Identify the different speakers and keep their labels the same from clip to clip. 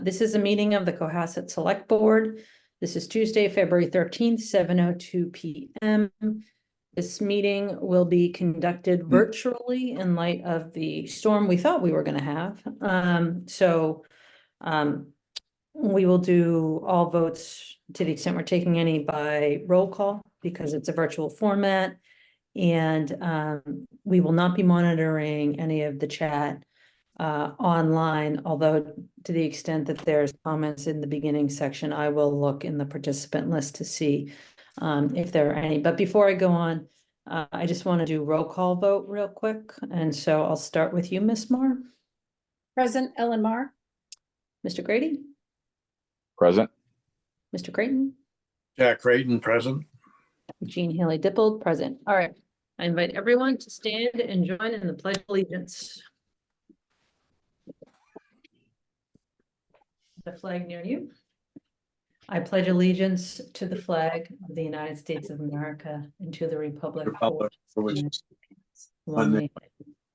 Speaker 1: This is a meeting of the Cohasset Select Board. This is Tuesday, February 13th, 7:02 p.m. This meeting will be conducted virtually in light of the storm we thought we were going to have. We will do all votes to the extent we're taking any by roll call because it's a virtual format. And we will not be monitoring any of the chat online, although to the extent that there's comments in the beginning section, I will look in the participant list to see if there are any. But before I go on, I just want to do roll call vote real quick. And so I'll start with you, Ms. Marr.
Speaker 2: Present. Ellen Marr.
Speaker 1: Mr. Grady.
Speaker 3: Present.
Speaker 1: Mr. Creighton.
Speaker 4: Jack Creighton, present.
Speaker 1: Jean Haley Dippold, present. All right. I invite everyone to stand and join in the Pledge of Allegiance. The flag near you. I pledge allegiance to the flag of the United States of America and to the republic for which it stands, one nation,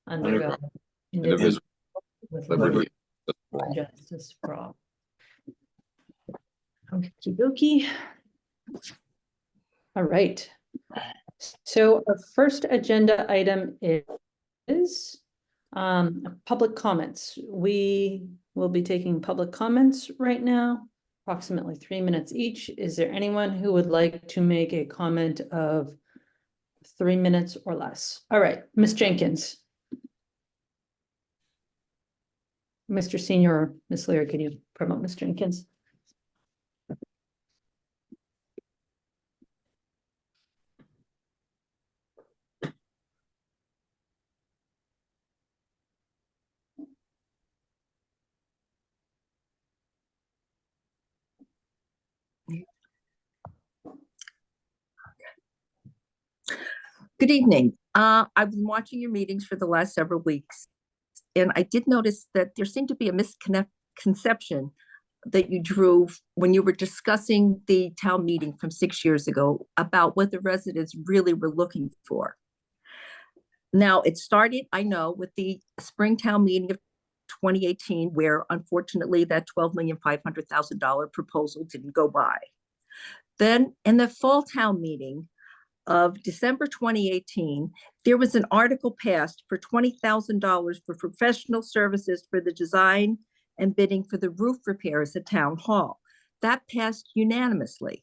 Speaker 1: under God, indivisible, with liberty and justice for all. Okie dokie. All right. So our first agenda item is public comments. We will be taking public comments right now, approximately 3 minutes each. Is there anyone who would like to make a comment of 3 minutes or less? All right, Ms. Jenkins. Mr. Senior or Ms. Leary, could you promote Ms. Jenkins?
Speaker 5: Good evening. I've been watching your meetings for the last several weeks, and I did notice that there seemed to be a misconception that you drew when you were discussing the town meeting from 6 years ago about what the residents really were looking for. Now, it started, I know, with the spring town meeting of 2018, where unfortunately that $12,500,000 proposal didn't go by. Then in the fall town meeting of December 2018, there was an article passed for $20,000 for professional services for the design and bidding for the roof repairs at Town Hall. That passed unanimously.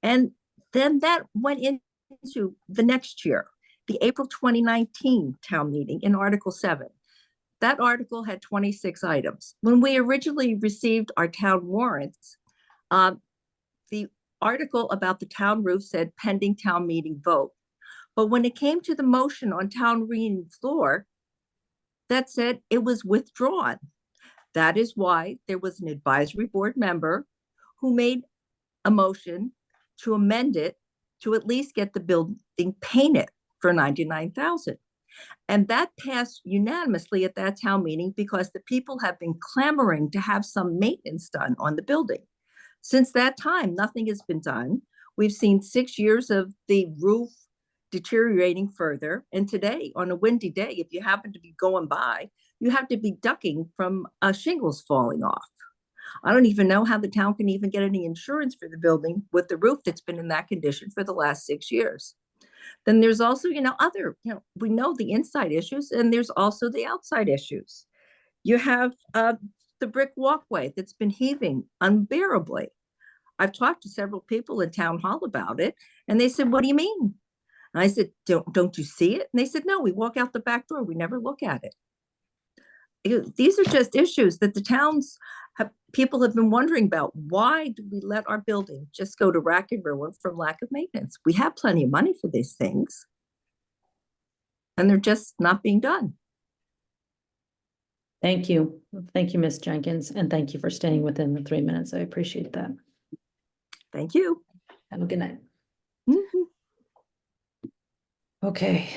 Speaker 5: And then that went into the next year, the April 2019 town meeting in Article 7. That article had 26 items. When we originally received our town warrants, the article about the town roof said pending town meeting vote. But when it came to the motion on town meeting floor, that said it was withdrawn. That is why there was an advisory board member who made a motion to amend it to at least get the building painted for $99,000. And that passed unanimously at that town meeting because the people have been clamoring to have some maintenance done on the building. Since that time, nothing has been done. We've seen 6 years of the roof deteriorating further. And today, on a windy day, if you happen to be going by, you have to be ducking from shingles falling off. I don't even know how the town can even get any insurance for the building with the roof that's been in that condition for the last 6 years. Then there's also, other, we know the inside issues, and there's also the outside issues. You have the brick walkway that's been heaving unbearably. I've talked to several people in Town Hall about it, and they said, "What do you mean?" And I said, don't you see it? And they said, "No, we walk out the back door. We never look at it." These are just issues that people have been wondering about. Why do we let our building just go to rack and ruin from lack of maintenance? We have plenty of money for these things, and they're just not being done.
Speaker 1: Thank you. Thank you, Ms. Jenkins, and thank you for staying within the 3 minutes. I appreciate that.
Speaker 5: Thank you.
Speaker 1: Have a good night.
Speaker 5: Mm-hmm.
Speaker 1: Okay.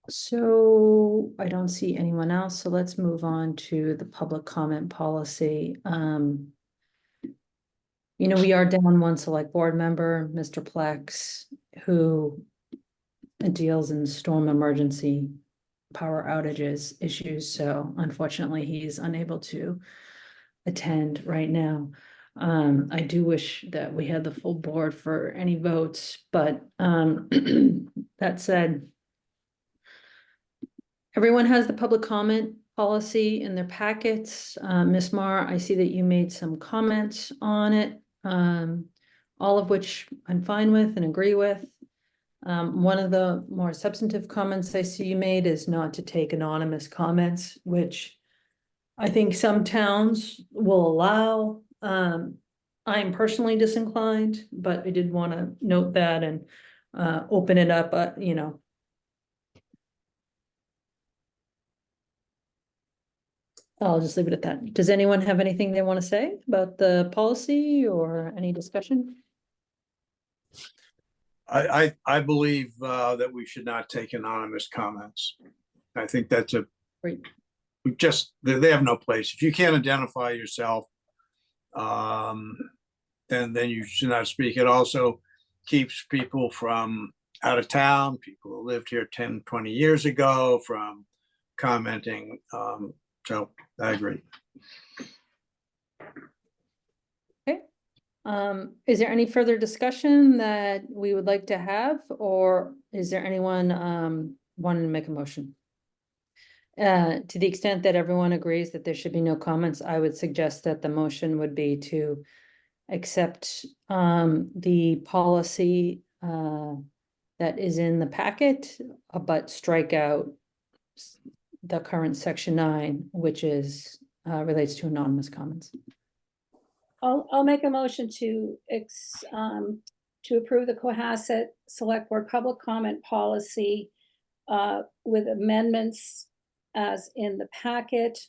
Speaker 1: So I don't see anyone else, so let's move on to the public comment policy. We are down one select board member, Mr. Plex, who deals in storm emergency power outages issues, so unfortunately he's unable to attend right now. I do wish that we had the full board for any votes, but that said, everyone has the public comment policy in their packets. Ms. Mar, I see that you made some comments on it, all of which I'm fine with and agree with. One of the more substantive comments I see you made is not to take anonymous comments, which I think some towns will allow. I'm personally disinclined, but I did want to note that and open it up, you know. I'll just leave it at that. Does anyone have anything they want to say about the policy or any discussion?
Speaker 4: I believe that we should not take anonymous comments. I think that's
Speaker 1: Great.
Speaker 4: they have no place. If you can't identify yourself, and then you should not speak. It also keeps people from out of town, people who lived here 10, 20 years ago, from commenting. So I agree.
Speaker 1: Okay. Is there any further discussion that we would like to have, or is there anyone wanting to make a motion? To the extent that everyone agrees that there should be no comments, I would suggest that the motion would be to accept the policy that is in the packet, but strike out the current section 9, which is relates to anonymous comments.
Speaker 2: I'll make a motion to approve the Cohasset Select Board public comment policy with amendments as in the packet,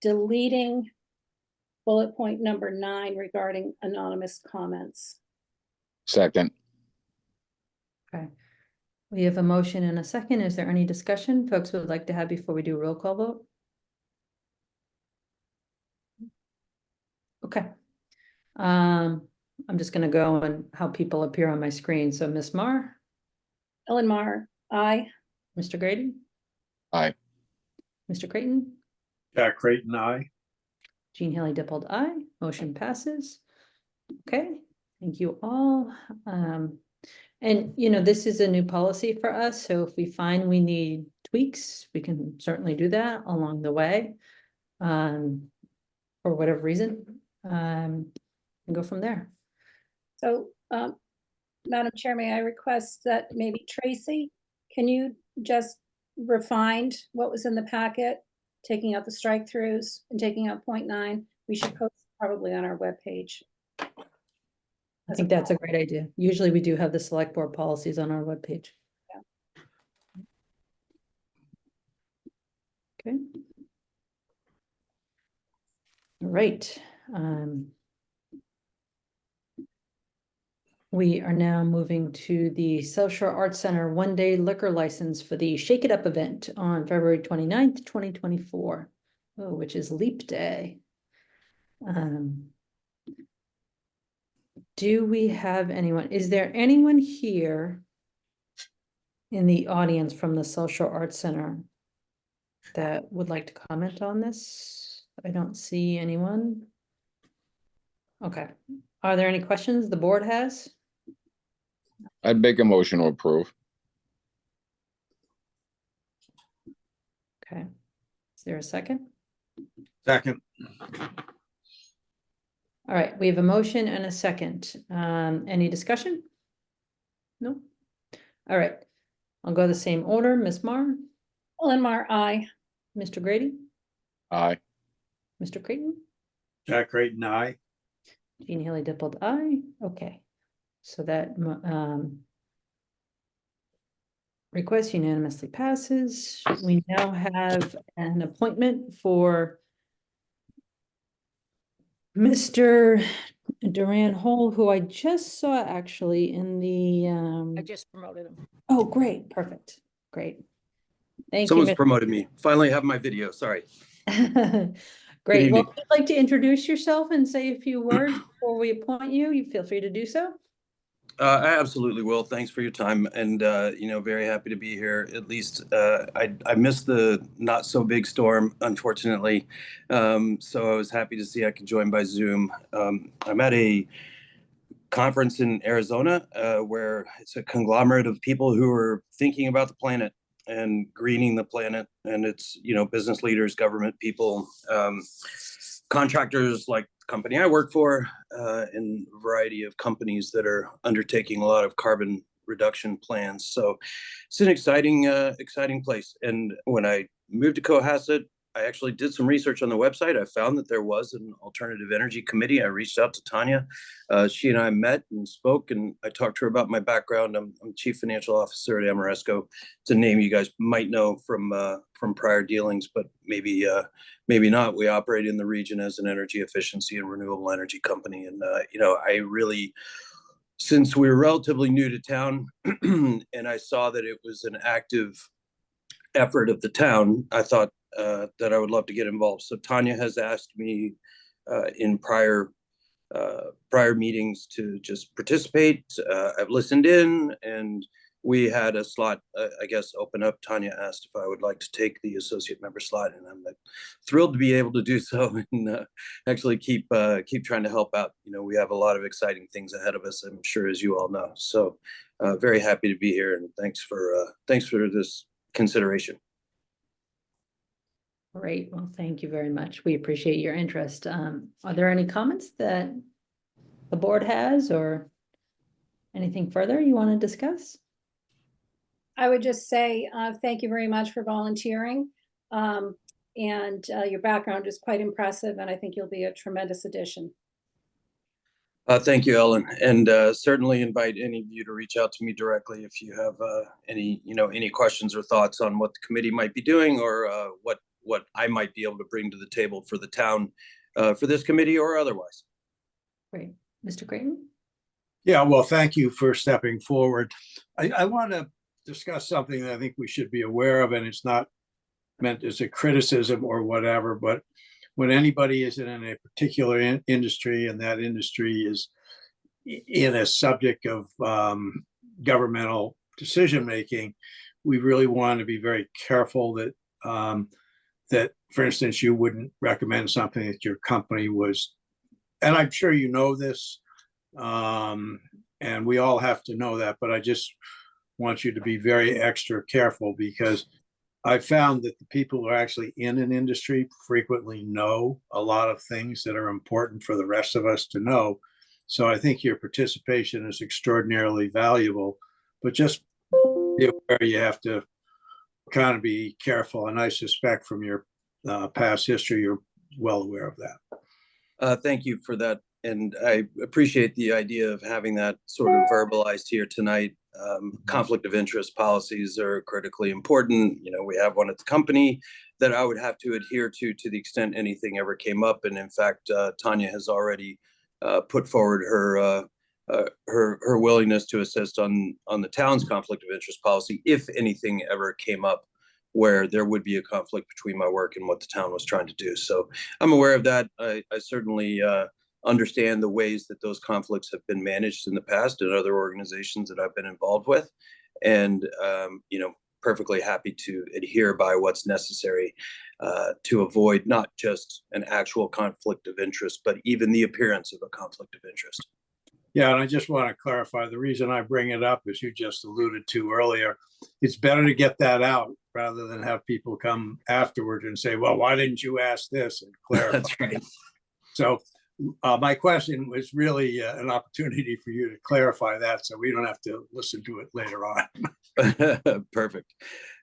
Speaker 2: deleting bullet point number 9 regarding anonymous comments.
Speaker 3: Second.
Speaker 1: Okay. We have a motion and a second. Is there any discussion folks would like to have before we do a roll call vote? Okay. I'm just going to go and how people appear on my screen. So Ms. Mar,
Speaker 2: Ellen Mar, aye.
Speaker 1: Mr. Grady,
Speaker 3: Aye.
Speaker 1: Mr. Creighton,
Speaker 4: Jack Creighton, aye.
Speaker 1: Jean Haley Dippold, aye. Motion passes. Okay, thank you all. And you know, this is a new policy for us, so if we find we need tweaks, we can certainly do that along the way. For whatever reason, and go from there.
Speaker 2: So, Madam Chair, may I request that maybe Tracy, can you just refine what was in the packet, taking out the strike throughs and taking out point 9? We should post probably on our webpage.
Speaker 1: I think that's a great idea. Usually we do have the select board policies on our webpage.
Speaker 2: Yeah.
Speaker 1: Okay. All right. We are now moving to the South Shore Arts Center one-day liquor license for the Shake It Up event on February 29th, 2024, which is Leap Day. Do we have anyone? Is there anyone here in the audience from the South Shore Arts Center that would like to comment on this? I don't see anyone. Okay. Are there any questions the board has?
Speaker 3: I'd make a motion to approve.
Speaker 1: Okay. Is there a second?
Speaker 4: Second,
Speaker 1: All right, we have a motion and a second. Any discussion? No? All right. I'll go the same order. Ms. Mar,
Speaker 2: Ellen Mar, aye.
Speaker 1: Mr. Grady,
Speaker 3: Aye.
Speaker 1: Mr. Creighton,
Speaker 4: Jack Creighton, aye.
Speaker 1: Jean Haley Dippold, aye. Okay. So that request unanimously passes. We now have an appointment for Mr. Duran Hall, who I just saw actually in the
Speaker 2: I just promoted him.
Speaker 1: oh, great, perfect, great. Thank you.
Speaker 6: Someone's promoted me. Finally have my video, sorry.
Speaker 1: Great. Well,
Speaker 6: evening.
Speaker 1: if you'd like to introduce yourself and say a few words before we appoint you, you feel free to do so.
Speaker 6: I absolutely will. Thanks for your time, and very happy to be here. At least I missed the not so big storm, unfortunately. So I was happy to see I could join by Zoom. I'm at a conference in Arizona where it's a conglomerate of people who are thinking about the planet and greening the planet, and it's business leaders, government people, contractors like the company I work for, and a variety of companies that are undertaking a lot of carbon reduction plans. So it's an exciting place. And when I moved to Cohasset, I actually did some research on the website. I found that there was an alternative energy committee. I reached out to Tanya. She and I met and spoke, and I talked to her about my background. I'm chief financial officer at Ameresco. It's a name you guys might know from prior dealings, but maybe not. We operate in the region as an energy efficiency and renewable energy company. And I really, since we were relatively new to town, and I saw that it was an active effort of the town, I thought that I would love to get involved. So Tanya has asked me in prior meetings to just participate. I've listened in, and we had a slot, I guess, open up. Tanya asked if I would like to take the associate member slot, and I'm thrilled to be able to do so and actually keep trying to help out. We have a lot of exciting things ahead of us, I'm sure, as you all know. So very happy to be here, and thanks for this consideration.
Speaker 1: Great. Well, thank you very much. We appreciate your interest. Are there any comments that the board has or anything further you want to discuss?
Speaker 2: I would just say, thank you very much for volunteering. And your background is quite impressive, and I think you'll be a tremendous addition.
Speaker 6: Thank you, Ellen, and certainly invite any of you to reach out to me directly if you have any questions or thoughts on what the committee might be doing, or what I might be able to bring to the table for the town, for this committee or otherwise.
Speaker 1: Great. Mr. Creighton?
Speaker 4: Yeah, well, thank you for stepping forward. I want to discuss something that I think we should be aware of, and it's not meant as a criticism or whatever, but when anybody is in a particular industry, and that industry is in a subject of governmental decision-making, we really want to be very careful that, for instance, you wouldn't recommend something that your company was, and I'm sure you know this, and we all have to know that, but I just want you to be very extra careful, because I found that the people who are actually in an industry frequently know a lot of things that are important for the rest of us to know. So I think your participation is extraordinarily valuable, but just be aware you have to kind of be careful. And I suspect from your past history, you're well aware of that.
Speaker 6: Thank you for that. And I appreciate the idea of having that sort of verbalized here tonight. Conflict of interest policies are critically important. We have one at the company that I would have to adhere to the extent anything ever came up. And in fact, Tanya has already put forward her willingness to assist on the town's conflict of interest policy if anything ever came up where there would be a conflict between my work and what the town was trying to do. So I'm aware of that. I certainly understand the ways that those conflicts have been managed in the past and other organizations that I've been involved with, and perfectly happy to adhere by what's necessary to avoid not just an actual conflict of interest, but even the appearance of a conflict of interest.
Speaker 4: Yeah, and I just want to clarify, the reason I bring it up, as you just alluded to earlier, it's better to get that out rather than have people come afterward and say, well, why didn't you ask this, and clarify.
Speaker 6: That's right.
Speaker 4: So my question was really an opportunity for you to clarify that, so we don't have to listen to it later on.
Speaker 6: Perfect.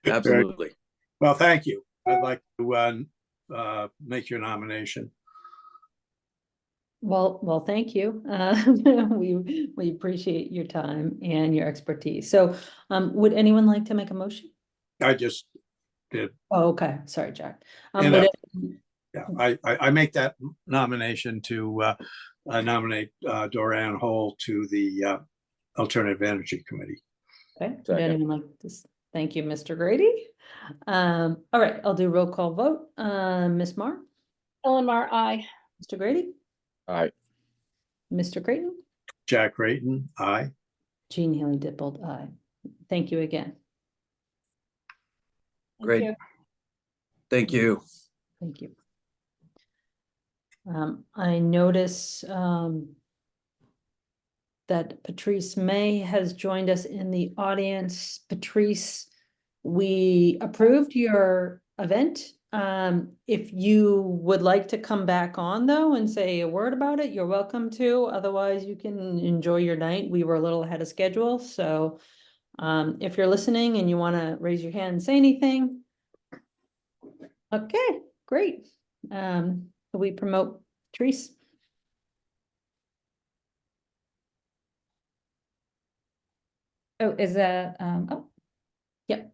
Speaker 6: Absolutely.
Speaker 4: Well, thank you. I'd like to make your nomination.
Speaker 1: Well, thank you. We appreciate your time and your expertise. So, would anyone like to make a motion?
Speaker 4: I just did.
Speaker 1: Oh, okay. Sorry, Jack.
Speaker 4: And,
Speaker 1: would
Speaker 4: Yeah, I make that nomination to nominate Doran Hole to the Alternative Energy Committee.
Speaker 1: Okay, would
Speaker 3: Second.
Speaker 1: anyone like this? Thank you, Mr. Grady. All right, I'll do roll call vote. Ms. Marr,
Speaker 2: Ellen Mar, aye.
Speaker 1: Mr. Grady,
Speaker 3: Aye.
Speaker 1: Mr. Creighton,
Speaker 4: Jack Creighton, aye.
Speaker 1: Jean Haley Dippled, aye. Thank you again.
Speaker 2: Thank
Speaker 6: Great.
Speaker 2: you.
Speaker 6: Thank you.
Speaker 1: Thank you. I notice, that Patrice May has joined us in the audience. Patrice, we approved your event. If you would like to come back on though and say a word about it, you're welcome to. Otherwise, you can enjoy your night. We were a little ahead of schedule, so if you're listening and you want to raise your hand and say anything. Okay, great. Can we promote Patrice?
Speaker 7: Oh, is that, oh,
Speaker 1: Yep.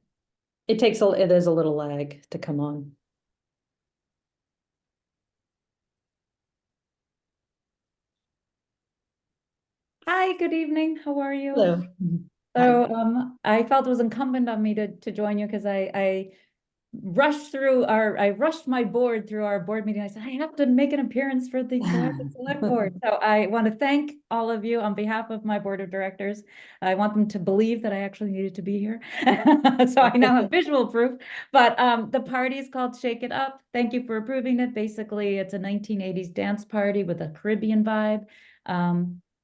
Speaker 1: There's a little lag to come on.
Speaker 7: hi, good evening. How are you?
Speaker 1: Hello.
Speaker 7: So, I felt it was incumbent on me to join you because I rushed my board through our board meeting. I said, I have to make an appearance for the Cohasset Select Board. So I want to thank all of you on behalf of my board of directors. I want them to believe that I actually needed to be here. So I now have visual proof, but the party is called Shake It Up. Thank you for approving it. Basically, it's a 1980s dance party with a Caribbean vibe.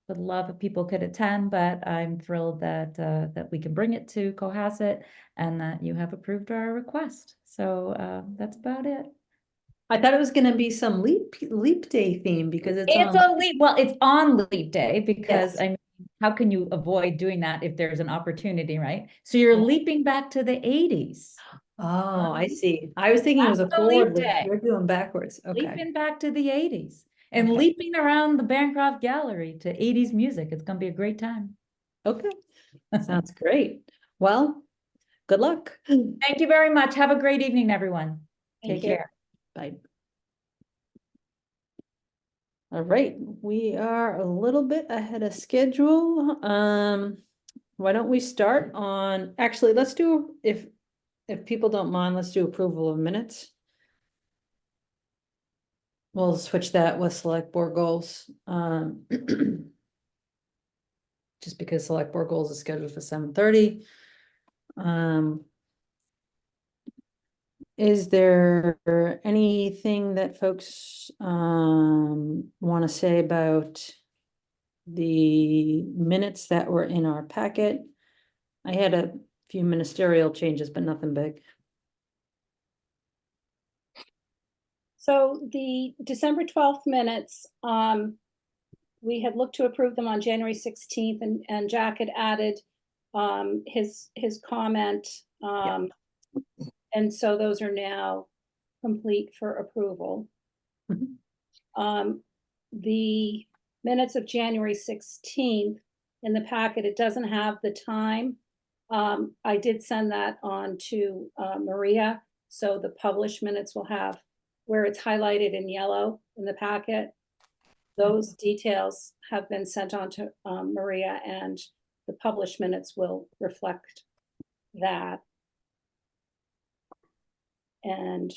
Speaker 7: Would love if people could attend, but I'm thrilled that that we can bring it to Cohasset and that you have approved our request. So that's about it.
Speaker 1: I thought it was gonna be some leap day theme because it's
Speaker 7: It's
Speaker 1: on.
Speaker 7: a leap, well, it's on leap day because
Speaker 1: Yes.
Speaker 7: I mean, how can you avoid doing that if there's an opportunity, right? So you're
Speaker 1: Yeah.
Speaker 7: leaping back to the 80s.
Speaker 1: Oh, I see. I was thinking it was a
Speaker 7: That's the leap
Speaker 1: forward leap.
Speaker 7: day.
Speaker 1: We're doing backwards. Okay.
Speaker 7: Leaping back to the 80s and
Speaker 1: Okay.
Speaker 7: leaping around the Bancroft Gallery to 80s music. It's gonna be a great time.
Speaker 1: Okay. Sounds great. Well, good luck.
Speaker 7: Thank you very much. Have a great evening, everyone.
Speaker 2: Thank
Speaker 7: Take
Speaker 2: you.
Speaker 7: care.
Speaker 1: Bye. All right, we are a little bit ahead of schedule. Why don't we start on, actually, let's do, if people don't mind, let's do approval of minutes. We'll switch that with select board goals. Just because select board goals is scheduled for 7:30. Is there anything that folks want to say about the minutes that were in our packet? I had a few ministerial changes, but nothing big.
Speaker 2: So the December 12th minutes, we had looked to approve them on January 16th and Jack had added his comment. And so those are now complete for approval.
Speaker 1: Mhm.
Speaker 2: The minutes of January 16th in the packet, it doesn't have the time. I did send that on to Maria, so the published minutes will have where it's highlighted in yellow in the packet. Those details have been sent on to Maria, and the published minutes will reflect that. And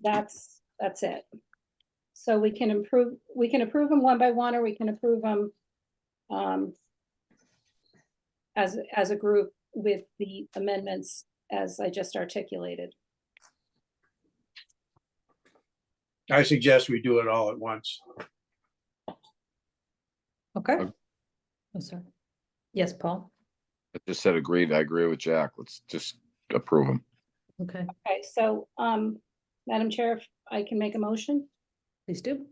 Speaker 2: that's it. So we can approve them one by one, or we can approve them as a group with the amendments as I just articulated.
Speaker 4: I suggest we do it all at once.
Speaker 1: Okay.
Speaker 3: Okay.
Speaker 1: Oh, sorry. Yes, Paul.
Speaker 3: I just said agreed. I agree with Jack. Let's just approve them.
Speaker 1: Okay,
Speaker 2: Okay, so Madam Chair, if I can make a motion.
Speaker 1: please do.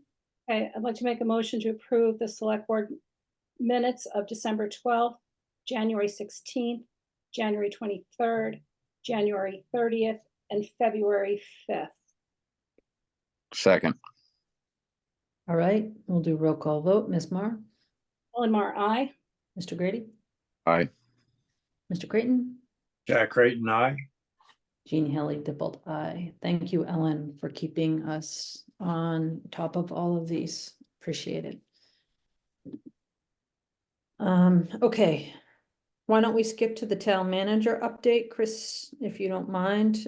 Speaker 2: Okay, I'd like to make a motion to approve the select board minutes of December 12th, January 16th, January 23rd, January 30th, and February 5th.
Speaker 3: Second,
Speaker 1: All right, we'll do roll call vote. Ms. Mar,
Speaker 2: Ellen Mar, aye.
Speaker 1: Mr. Grady,
Speaker 3: aye.
Speaker 1: Mr. Creighton,
Speaker 4: Jack Creighton, aye.
Speaker 1: Jean Haley Dippled, aye. Thank you, Ellen, for keeping us on top of all of these. Appreciate it. Okay. Why don't we skip to the town manager update, Chris, if you don't mind?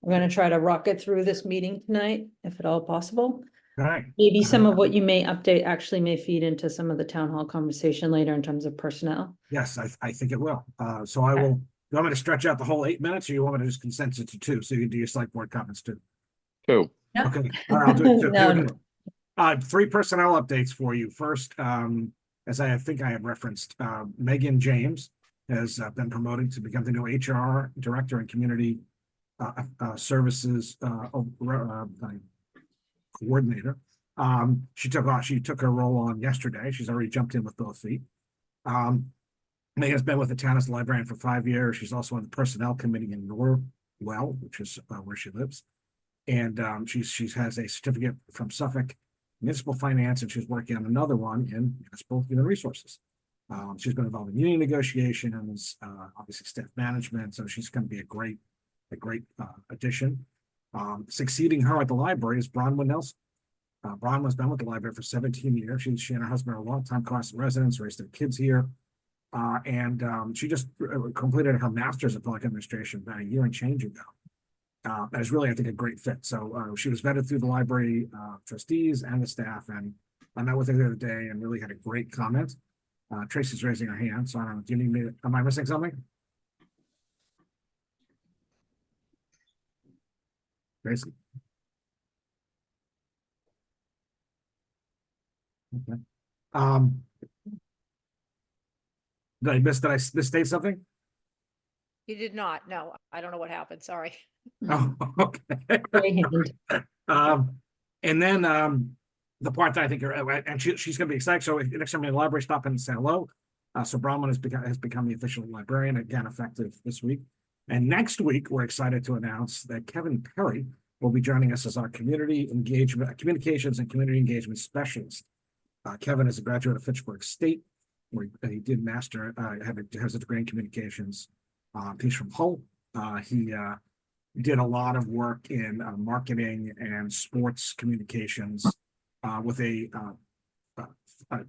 Speaker 1: I'm gonna try to rocket through this meeting tonight, if at all possible.
Speaker 8: Okay.
Speaker 1: Maybe some of what you may update actually may feed into some of the town hall conversation later in terms of personnel.
Speaker 8: Yes, I think it will. So I will, you want me to stretch out the whole 8 minutes or you want me to just condense it to 2 so you can do your select board comments too?
Speaker 3: 2.
Speaker 8: Okay, all right, I'll do it. Two. Here we
Speaker 1: No.
Speaker 8: go. 3 personnel updates for you. First, as I think I have referenced, Megan James has been promoted to become the new HR Director and Community Services Coordinator. She took her role on yesterday. She's already jumped in with both feet. Megan's been with the town as librarian for 5 years. She's also on the Personnel Committee in Norwell, which is where she lives. And she has a certificate from Suffolk Municipal Finance, and she's working on another one in Municipal Human Resources. She's been involved in union negotiations, obviously staff management, so she's going to be a great addition. Succeeding her at the library is Bronwyn Nelson. Bronwyn's been with the library for 17 years. She and her husband are longtime constant residents, raised their kids here. And she just completed her master's in public administration about a year and change ago. That is really, I think, a great fit. So she was vetted through the library trustees and the staff, and I met with her the other day and really had a great comment. Tracy's raising her hand, so I don't know. Do you need me? Am I missing something? Tracy. Okay. Did I misstate something?
Speaker 9: You did not. No, I don't know what happened. Sorry.
Speaker 8: Oh, okay. And then the part that I think and she's gonna be excited. So next time in the library, stop in and say hello. So Bronwyn has become the official librarian, again effective this week. And next week, we're excited to announce that Kevin Perry will be joining us as our communications and community engagement specialist. Kevin is a graduate of Fitchburg State, where he did has a degree in communications. He's from Hull. He did a lot of work in marketing and sports communications with a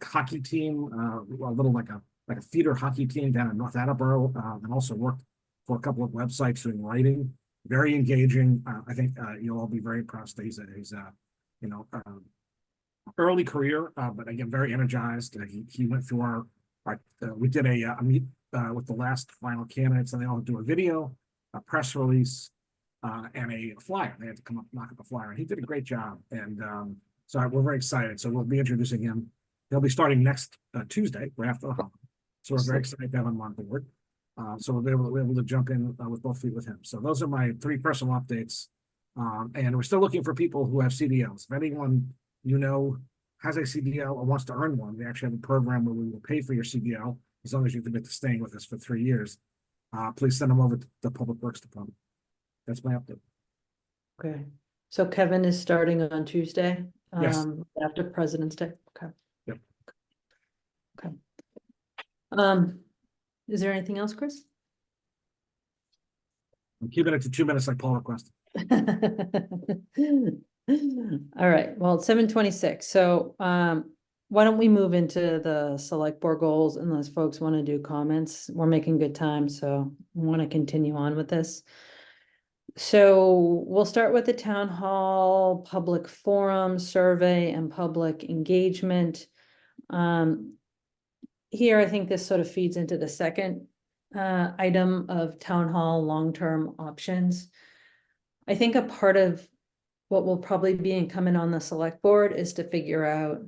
Speaker 8: hockey team, a little like a feeder hockey team down in North Attleboro, and also worked for a couple of websites doing writing. Very engaging. I think you'll all be very impressed that he's early career, but again, very energized. He went through our we did a meet with the last final candidates, and they all do a video, a press release, and a flyer. They had to come up, knock up a flyer, and he did a great job. And so we're very excited. So we'll be introducing him. He'll be starting next Tuesday, right after the holiday. So we're very excited to have him on board. So we'll be able to jump in with both feet with him. So those are my 3 personal updates. And we're still looking for people who have CDLs. If anyone has a CDL or wants to earn one, we actually have a program where we will pay for your CDL as long as you commit to staying with us for 3 years. Please send them over to the Public Works Department. That's my update.
Speaker 1: Okay, so Kevin is starting on Tuesday.
Speaker 8: Yes.
Speaker 1: After President's Day. Okay.
Speaker 8: Yep.
Speaker 1: Okay. Is there anything else, Chris?
Speaker 8: I'm keeping it to 2 minutes like Paul requested.
Speaker 1: All right, well, it's 7:26, so why don't we move into the select board goals unless folks want to do comments? We're making good time, so I want to continue on with this. So we'll start with the town hall, public forum, survey, and public engagement. Here, I think this sort of feeds into the second item of town hall long-term options. I think a part of what will probably be incumbent on the select board is to figure out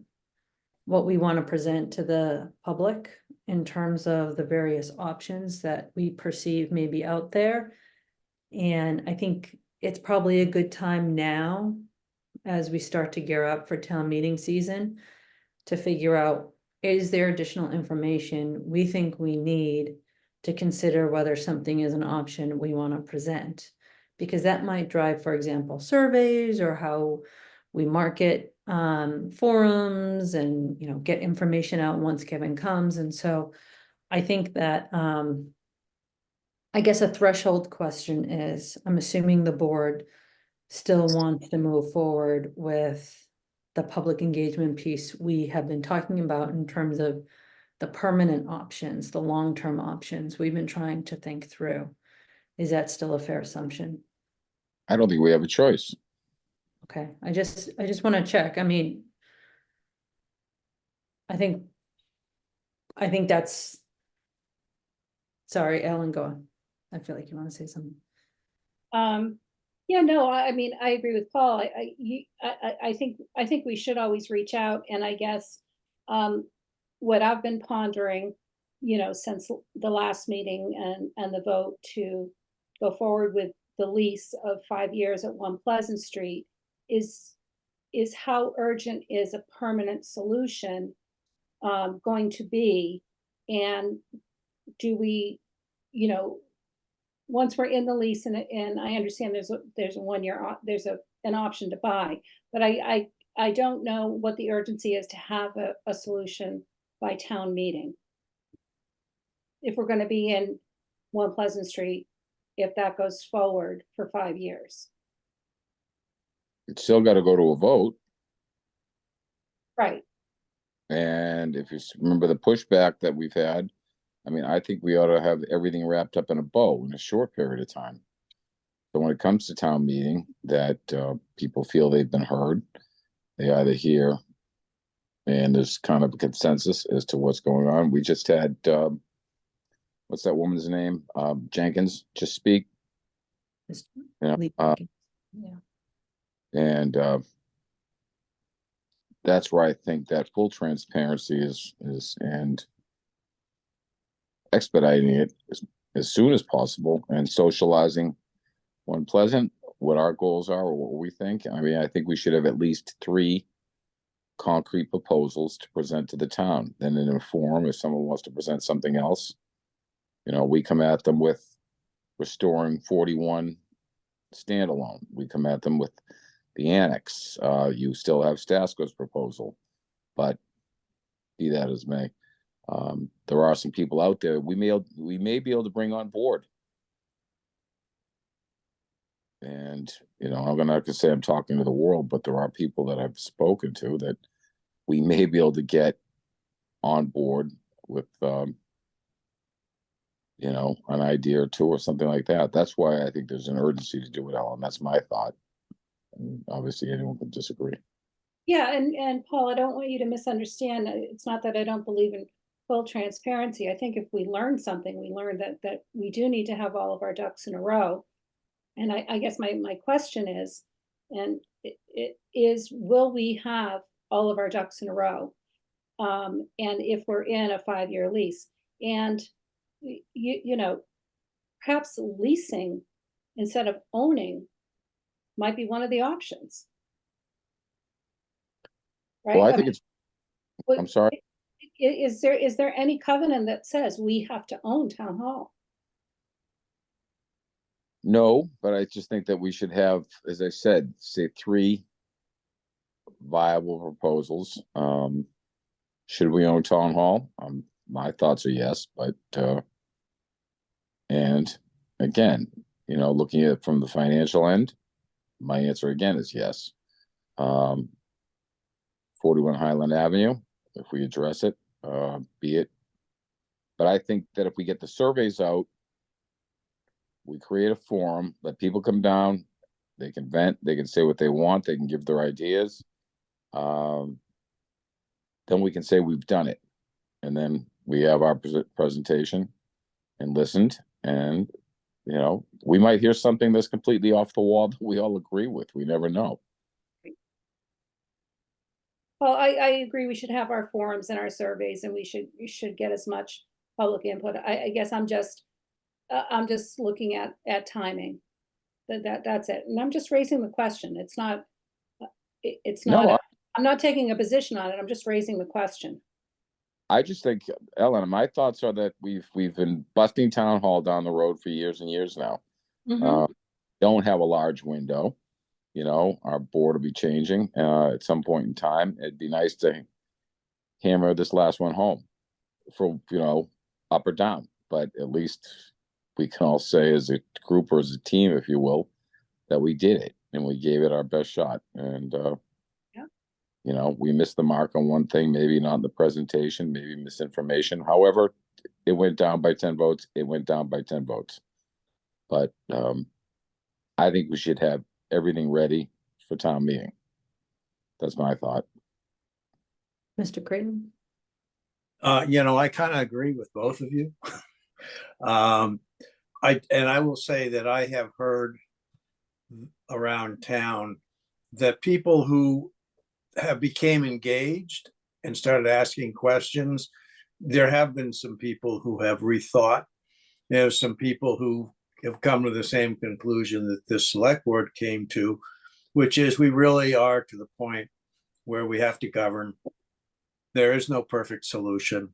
Speaker 1: what we want to present to the public in terms of the various options that we perceive may be out there. And I think it's probably a good time now, as we start to gear up for town meeting season, to figure out, is there additional information we think we need to consider whether something is an option we want to present? Because that might drive, for example, surveys or how we market forums and, get information out once Kevin comes. And so I think that, I guess a threshold question is, I'm assuming the board still wants to move forward with the public engagement piece we have been talking about in terms of the permanent options, the long-term options we've been trying to think through. Is that still a fair assumption?
Speaker 3: I don't think we have a choice.
Speaker 1: Okay, I just want to check. I mean, I think that's, sorry, Ellen, go on. I feel like you want to say something.
Speaker 2: Yeah, no, I mean, I agree with Paul. I think we should always reach out, and I guess, what I've been pondering, since the last meeting and the vote to go forward with the lease of 5 years at 1 Pleasant Street is how urgent is a permanent solution, going to be? And do we, you know, once we're in the lease, and I understand there's a 1 year, there's an option to buy, but I don't know what the urgency is to have a solution by town meeting. If we're gonna be in 1 Pleasant Street, if that goes forward for 5 years.
Speaker 3: It's still gotta go to a vote.
Speaker 2: Right,
Speaker 3: And if you remember the pushback that we've had, I mean, I think we ought to have everything wrapped up in a bow in a short period of time. So when it comes to town meeting, that people feel they've been heard, they either hear, and there's kind of a consensus as to what's going on. We just had, what's that woman's name? Jenkins just speak.
Speaker 1: Just
Speaker 3: Yeah,
Speaker 1: leave- Yeah,
Speaker 3: and that's where I think that full transparency is and expediting it as soon as possible and socializing 1 Pleasant, what our goals are or what we think. I mean, I think we should have at least 3 concrete proposals to present to the town. Then in a forum, if someone wants to present something else, we come at them with restoring 41 standalone. We come at them with the annex. You still have Stasko's proposal, but be that as may, there are some people out there we may be able to bring on board. And, I'm not gonna say I'm talking to the world, but there are people that I've spoken to that we may be able to get on board with, an idea or two or something like that. That's why I think there's an urgency to do it, Ellen. That's my thought. And obviously anyone can disagree.
Speaker 2: yeah, and Paul, I don't want you to misunderstand. It's not that I don't believe in full transparency. I think if we learn something, we learn that we do need to have all of our ducks in a row. And I guess my question is, and it is, will we have all of our ducks in a row? And if we're in a 5-year lease, and perhaps leasing instead of owning might be one of the options. Right?
Speaker 3: Well, I think it's,
Speaker 2: What-
Speaker 3: I'm sorry.
Speaker 2: Is there any covenant that says we have to own town hall?
Speaker 3: No, but I just think that we should have, as I said, say 3 viable proposals. Should we own town hall? My thoughts are yes, but and again, looking at it from the financial end, my answer again is yes. 41 Highland Avenue, if we address it, be it. But I think that if we get the surveys out, we create a forum, let people come down, they can vent, they can say what they want, they can give their ideas. Then we can say we've done it. And then we have our presentation and listened, and we might hear something that's completely off the wall that we all agree with. We never know.
Speaker 2: Well, I agree, we should have our forums and our surveys, and we should get as much public input. I guess I'm just looking at timing. That's it. And I'm just raising the question. It's not,
Speaker 3: No,
Speaker 2: I'm not taking a position on it. I'm just raising the question.
Speaker 3: I just think, Ellen, my thoughts are that we've been busting town hall down the road for years and years now. Don't have a large window. Our board will be changing at some point in time. It'd be nice to hammer this last one home for, up or down, but at least we can all say as a group or as a team, if you will, that we did it and we gave it our best shot. And, we missed the mark on one thing, maybe not in the presentation, maybe misinformation. However, it went down by 10 votes. It went down by 10 votes. But I think we should have everything ready for town meeting. That's my thought.
Speaker 1: Mr. Creighton?
Speaker 4: I kind of agree with both of you. I will say that I have heard around town that people who have became engaged and started asking questions, there have been some people who have rethought. There's some people who have come to the same conclusion that the select board came to, which is we really are to the point where we have to govern. There is no perfect solution.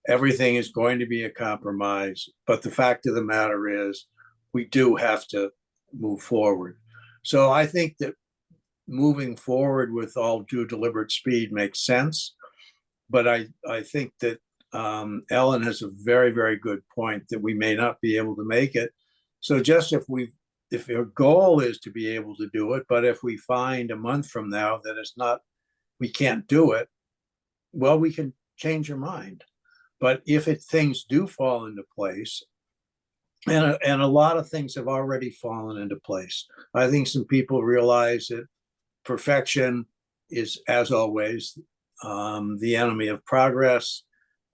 Speaker 4: Everything is going to be a compromise, but the fact of the matter is we do have to move forward. So I think that moving forward with all due deliberate speed makes sense. But I think that Ellen has a very, very good point that we may not be able to make it. So just if your goal is to be able to do it, but if we find a month from now that it's not, we can't do it, well, we can change your mind. But if things do fall into place, and a lot of things have already fallen into place, I think some people realize that perfection is, as always, the enemy of progress.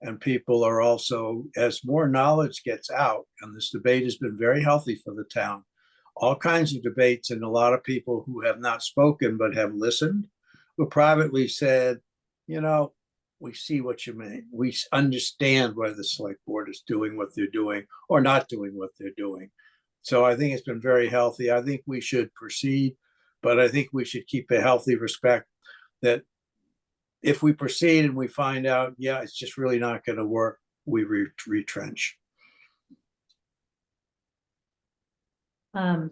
Speaker 4: And people are also, as more knowledge gets out, and this debate has been very healthy for the town, all kinds of debates, and a lot of people who have not spoken but have listened, who privately said, we see what you mean. We understand why the select board is doing what they're doing or not doing what they're doing. So I think it's been very healthy. I think we should proceed, but I think we should keep a healthy respect that if we proceed and we find out, yeah, it's just really not going to work, we retrench.
Speaker 1: I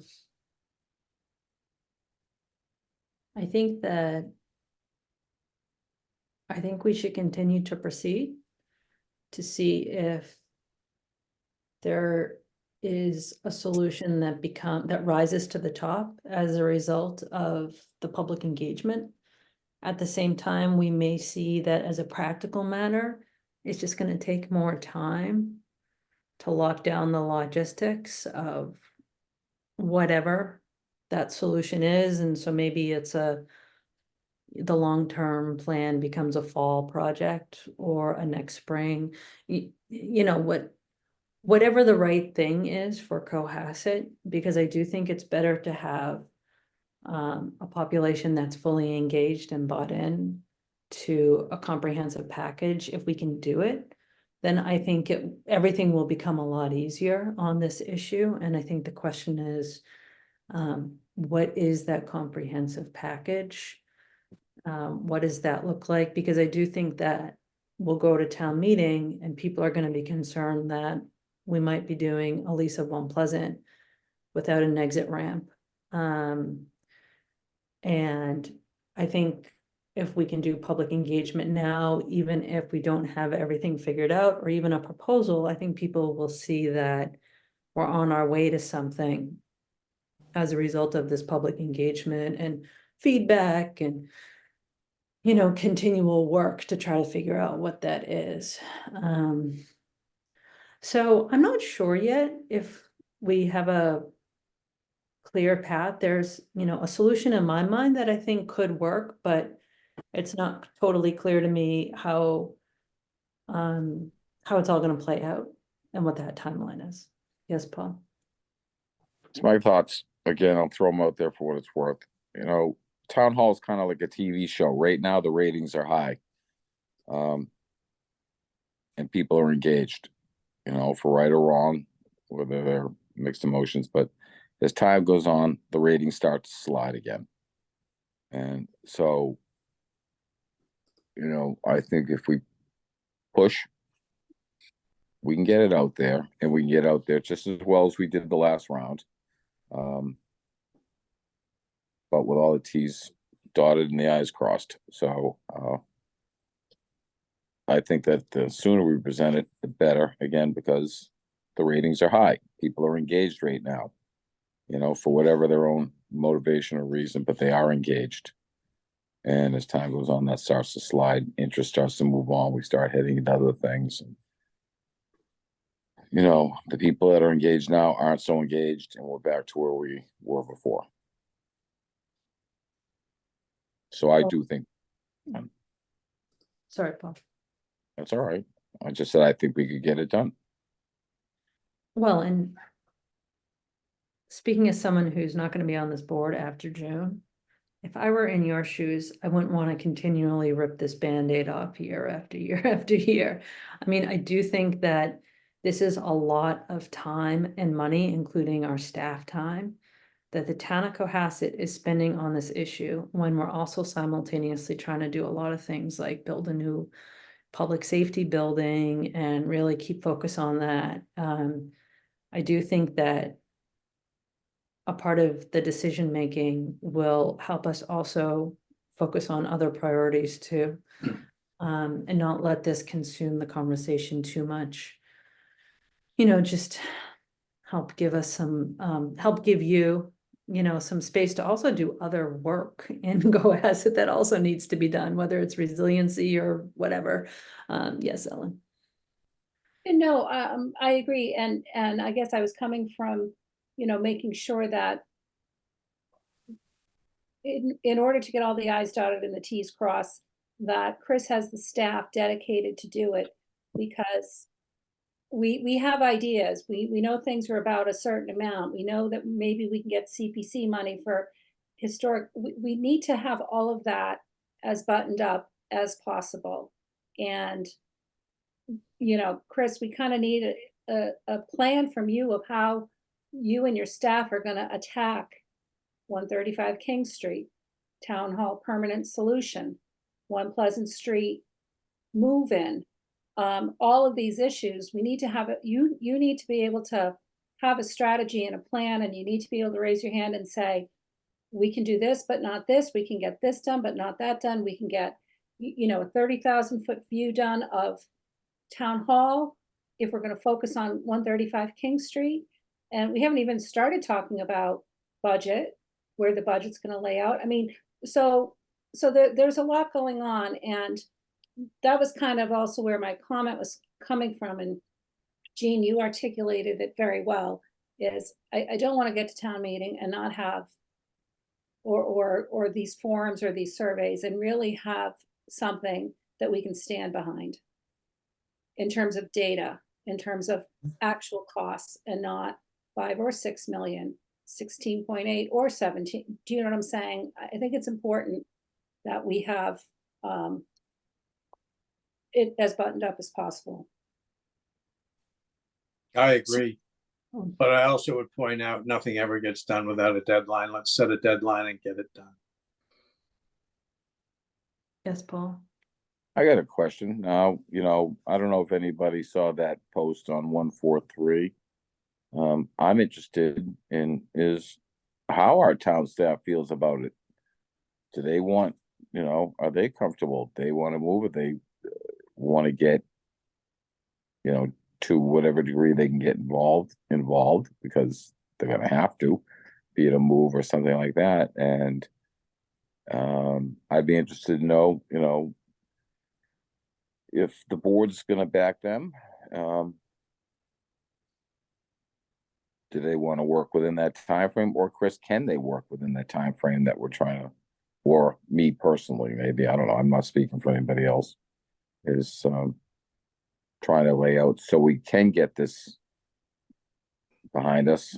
Speaker 1: think we should continue to proceed to see if there is a solution that rises to the top as a result of the public engagement. At the same time, we may see that as a practical matter, it's just going to take more time to lock down the logistics of whatever that solution is. And so maybe the long-term plan becomes a fall project or a next spring, whatever the right thing is for Cohasset, because I do think it's better to have a population that's fully engaged and bought in to a comprehensive package. If we can do it, then I think everything will become a lot easier on this issue. And I think the question is, what is that comprehensive package? What does that look like? Because I do think that we'll go to town meeting and people are going to be concerned that we might be doing Aliso One Pleasant without an exit ramp. And I think if we can do public engagement now, even if we don't have everything figured out or even a proposal, I think people will see that we're on our way to something as a result of this public engagement and feedback and continual work to try to figure out what that is. So I'm not sure yet if we have a clear path. There's, a solution in my mind that I think could work, but it's not totally clear to me how it's all going to play out and what that timeline is. Yes, Paul.
Speaker 3: It's my thoughts. Again, I'll throw them out there for what it's worth. Town hall is kind of like a TV show. Right now, the ratings are high. And people are engaged, for right or wrong, whether they're mixed emotions. But as time goes on, the ratings start to slide again. And so, I think if we push, we can get it out there, and we can get out there just as well as we did the last round. But with all the T's dotted and the I's crossed. So I think that the sooner we present it, the better, again, because the ratings are high. People are engaged right now, for whatever their own motivation or reason, but they are engaged. And as time goes on, that starts to slide. Interest starts to move on. We start heading into other things. And, the people that are engaged now aren't so engaged, and we're back to where we were before. So I
Speaker 1: Well-
Speaker 3: do think
Speaker 1: Sorry, Paul.
Speaker 3: that's all right. I just said I think we could get it done.
Speaker 1: Well, and speaking as someone who's not gonna be on this board after June, if I were in your shoes, I wouldn't wanna continually rip this Band-Aid off year after year after year. I mean, I do think that this is a lot of time and money, including our staff time, that the town of Cohasset is spending on this issue when we're also simultaneously trying to do a lot of things like build a new public safety building and really keep focus on that. I do think that a part of the decision making will help us also focus on other priorities too. And not let this consume the conversation too much. You know, just help give us some, help give you, some space to also do other work in Cohasset that also needs to be done, whether it's resiliency or whatever. Yes, Ellen.
Speaker 2: No, I agree, and I guess I was coming from, making sure that in order to get all the i's dotted and the t's crossed, that Chris has the staff dedicated to do it, because we have ideas, we know things are about a certain amount, we know that maybe we can get CPC money for historic, we need to have all of that as buttoned up as possible. And Chris, we kind of need a plan from you of how you and your staff are going to attack 135 King Street, Town Hall permanent solution, One Pleasant Street move-in, all of these issues. We need to have it. You need to be able to have a strategy and a plan, and you need to be able to raise your hand and say, we can do this, but not this. We can get this done, but not that done. We can get, a 30,000-foot view done of Town Hall, if we're going to focus on 135 King Street. And we haven't even started talking about budget, where the budget's going to lay out. I mean, so there's a lot going on, and that was kind of also where my comment was coming from. And Jean, you articulated it very well, is I don't want to get to town meeting and not have or these forums or these surveys and really have something that we can stand behind in terms of data, in terms of actual costs, and not 5 or 6 million, 16.8 or 17. Do you know what I'm saying? I think it's important that we have it as buttoned up as possible.
Speaker 4: I agree. But I also would point out, nothing ever gets done without a deadline. Let's set a deadline and get it done.
Speaker 1: Yes, Paul.
Speaker 3: I got a question now. I don't know if anybody saw that post on 143. I'm interested in is how our town staff feels about it. Do they want, are they comfortable? They want to move it. They want to get, to whatever degree they can get involved because they're going to have to, be it a move or something like that. And I'd be interested to know, if the board's going to back them. Do they want to work within that time frame, or Chris, can they work within that time frame that we're trying to, or me personally, maybe, I don't know, I'm not speaking for anybody else, is trying to lay out so we can get this behind us,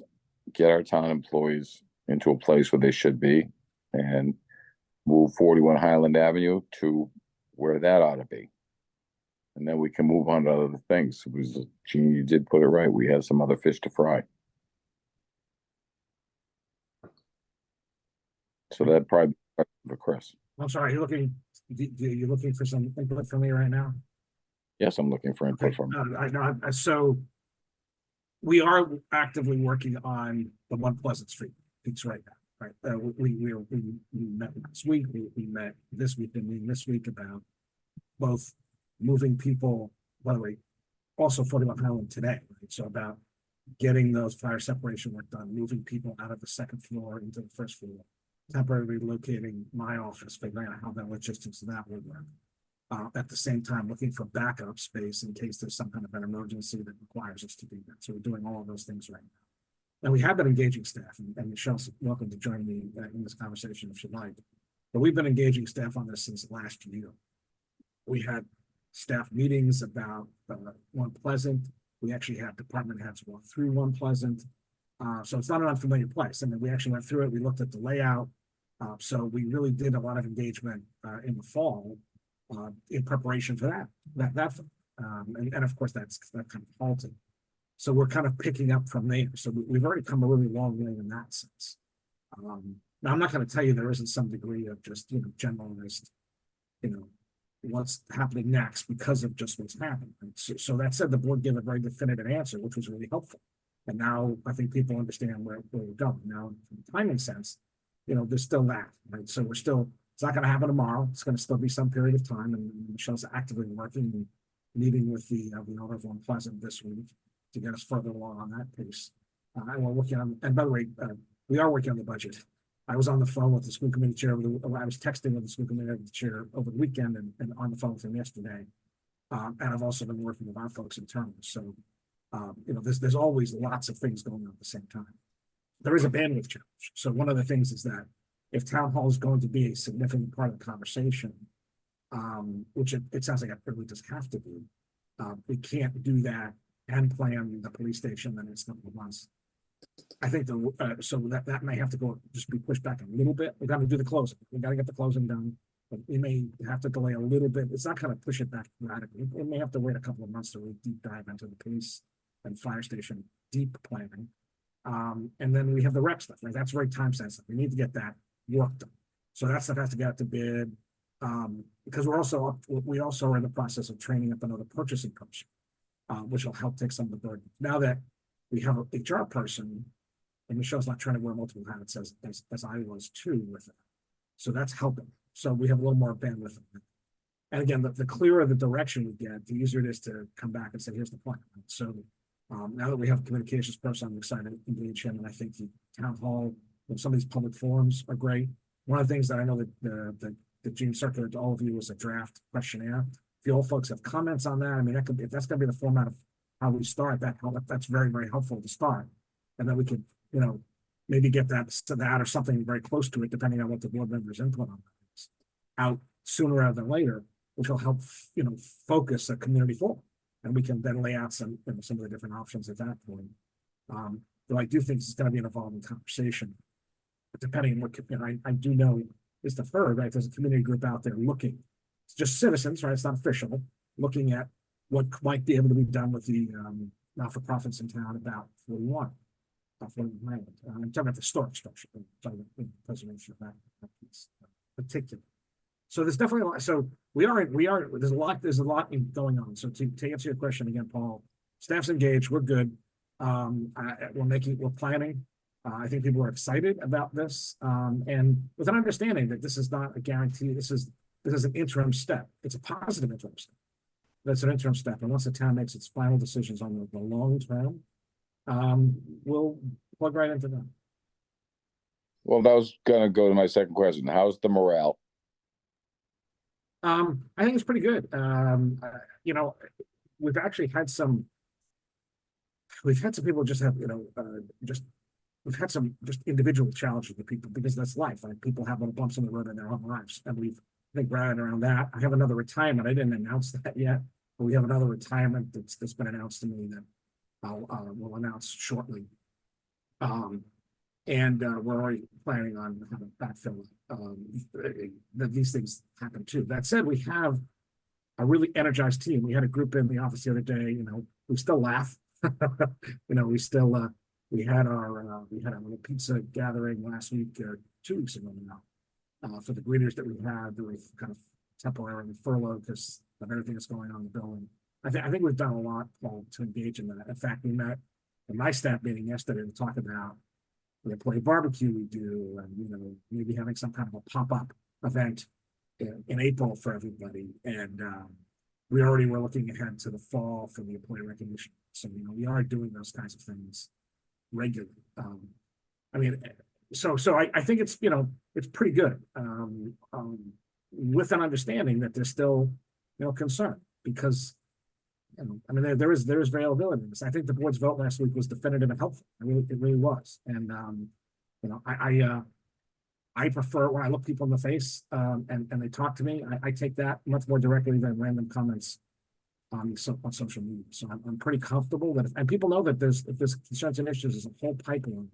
Speaker 3: get our town employees into a place where they should be, and move 41 Highland Avenue to where that ought to be. And then we can move on to other things. Jean, you did put it right. We have some other fish to fry. So that'd probably be for Chris.
Speaker 8: I'm sorry, you're looking for some input from me right now?
Speaker 3: Yes, I'm looking for input from.
Speaker 8: So we are actively working on the One Pleasant Street piece right now, right? We met last week, we met this week, and meeting this week about both moving people, by the way, also 41 Highland today, right? So about getting those fire separation work done, moving people out of the second floor into the first floor, temporarily locating my office, figuring out how the logistics of that would work. At the same time, looking for backup space in case there's some kind of an emergency that requires us to do that. So we're doing all of those things right now. And we have been engaging staff, and Michelle's welcome to join me in this conversation if she'd like. But we've been engaging staff on this since last year. We had staff meetings about One Pleasant. We actually had department heads walk through One Pleasant. So it's not an unfamiliar place. I mean, we actually went through it. We looked at the layout. So we really did a lot of engagement in the fall in preparation for that. And of course, that kind of halted. So we're kind of picking up from there. So we've already come a really long way in that sense. Now, I'm not going to tell you there isn't some degree of just, generalized, what's happening next because of just what's happened. And so that said, the board gave a very definitive answer, which was really helpful. And now I think people understand where we're going. Now, from a timing sense, there's still that, right? So it's not going to happen tomorrow. It's going to still be some period of time. And Michelle's actively working and meeting with the owner of One Pleasant this week to get us further along on that pace. And we're working on, and by the way, we are working on the budget. I was on the phone with the school committee chair, I was texting with the school committee chair over the weekend and on the phone with him yesterday. And I've also been working with our folks internally. So, there's always lots of things going on at the same time. There is a bandwidth challenge. So one of the things is that if town hall is going to be a significant part of the conversation, which it sounds like it really does have to be, we can't do that and plan the police station the next couple of months. I think so that may have to just be pushed back a little bit. We got to do the closing. We got to get the closing done, but we may have to delay a little bit. It's not going to push it back radically. It may have to wait a couple of months to really deep dive into the police and fire station deep planning. And then we have the rec stuff. Like that's very time sensitive. We need to get that work done. So that stuff has to get out to bid. Because we also are in the process of training up another purchasing person, which will help take some of the burden. Now that we have an HR person, and Michelle's not trying to wear multiple hats as I was too with it. So that's helping. So we have a little more bandwidth. And again, the clearer the direction we get, the easier it is to come back and say, here's the plan. So now that we have a communications person, I'm excited to engage him. And I think the town hall and some of these public forums are great. One of the things that I know that Gene circulated to all of you was a draft questionnaire. If you all folks have comments on that, I mean, if that's going to be the format of how we start, that's very, very helpful to start. And then we could, maybe get that to that or something very close to it, depending on what the board members input on that is, out sooner rather than later, which will help, focus a community forum. And we can then lay out some of the different options at that point. Though I do think it's going to be an evolving conversation, but depending on what, I do know is the third, right? There's a community group out there looking, it's just citizens, right? It's not official, looking at what might be able to be done with the not-for-profits in town about 41. I'm talking about the storage structure, the preservation of that piece particular. So there's definitely a lot. So there's a lot going on. So to answer your question again, Paul, staff's engaged, we're good. We're planning. I think people are excited about this. And with an understanding that this is not a guarantee, this is an interim step. It's a positive interim step. That's an interim step. And once the town makes its final decisions on the long term, we'll plug right into them.
Speaker 3: Well, that was gonna go to my second question. How's the morale?
Speaker 8: I think it's pretty good. We've actually had some people just have, we've had some just individual challenges with people because that's life. Like people have little bumps in the road in their own lives. And I think right around that, I have another retirement. I didn't announce that yet, but we have another retirement that's been announced to me that we'll announce shortly. And we're already planning on how to backfill that these things happen too. That said, we have a really energized team. We had a group in the office the other day, we still laugh. We had a little pizza gathering last week, 2 weeks ago now, for the greeters that we had that we've kind of temporarily furloughed because of everything that's going on in the building. I think we've done a lot, Paul, to engage in that. In fact, we met in my staff meeting yesterday to talk about the employee barbecue we do, and maybe having some kind of a pop-up event in April for everybody. And we already were looking ahead to the fall for the employee recognition. So we are doing those kinds of things regularly. I think it's it's pretty good. With an understanding that there's still concern because there is availability in this. I think the board's vote last week was definitive and helpful. It really was. And I prefer when I look people in the face, and they talk to me, I take that much more directly than random comments on social media. So I'm pretty comfortable that, and people know that if there's concerns and issues, there's a whole pipeline.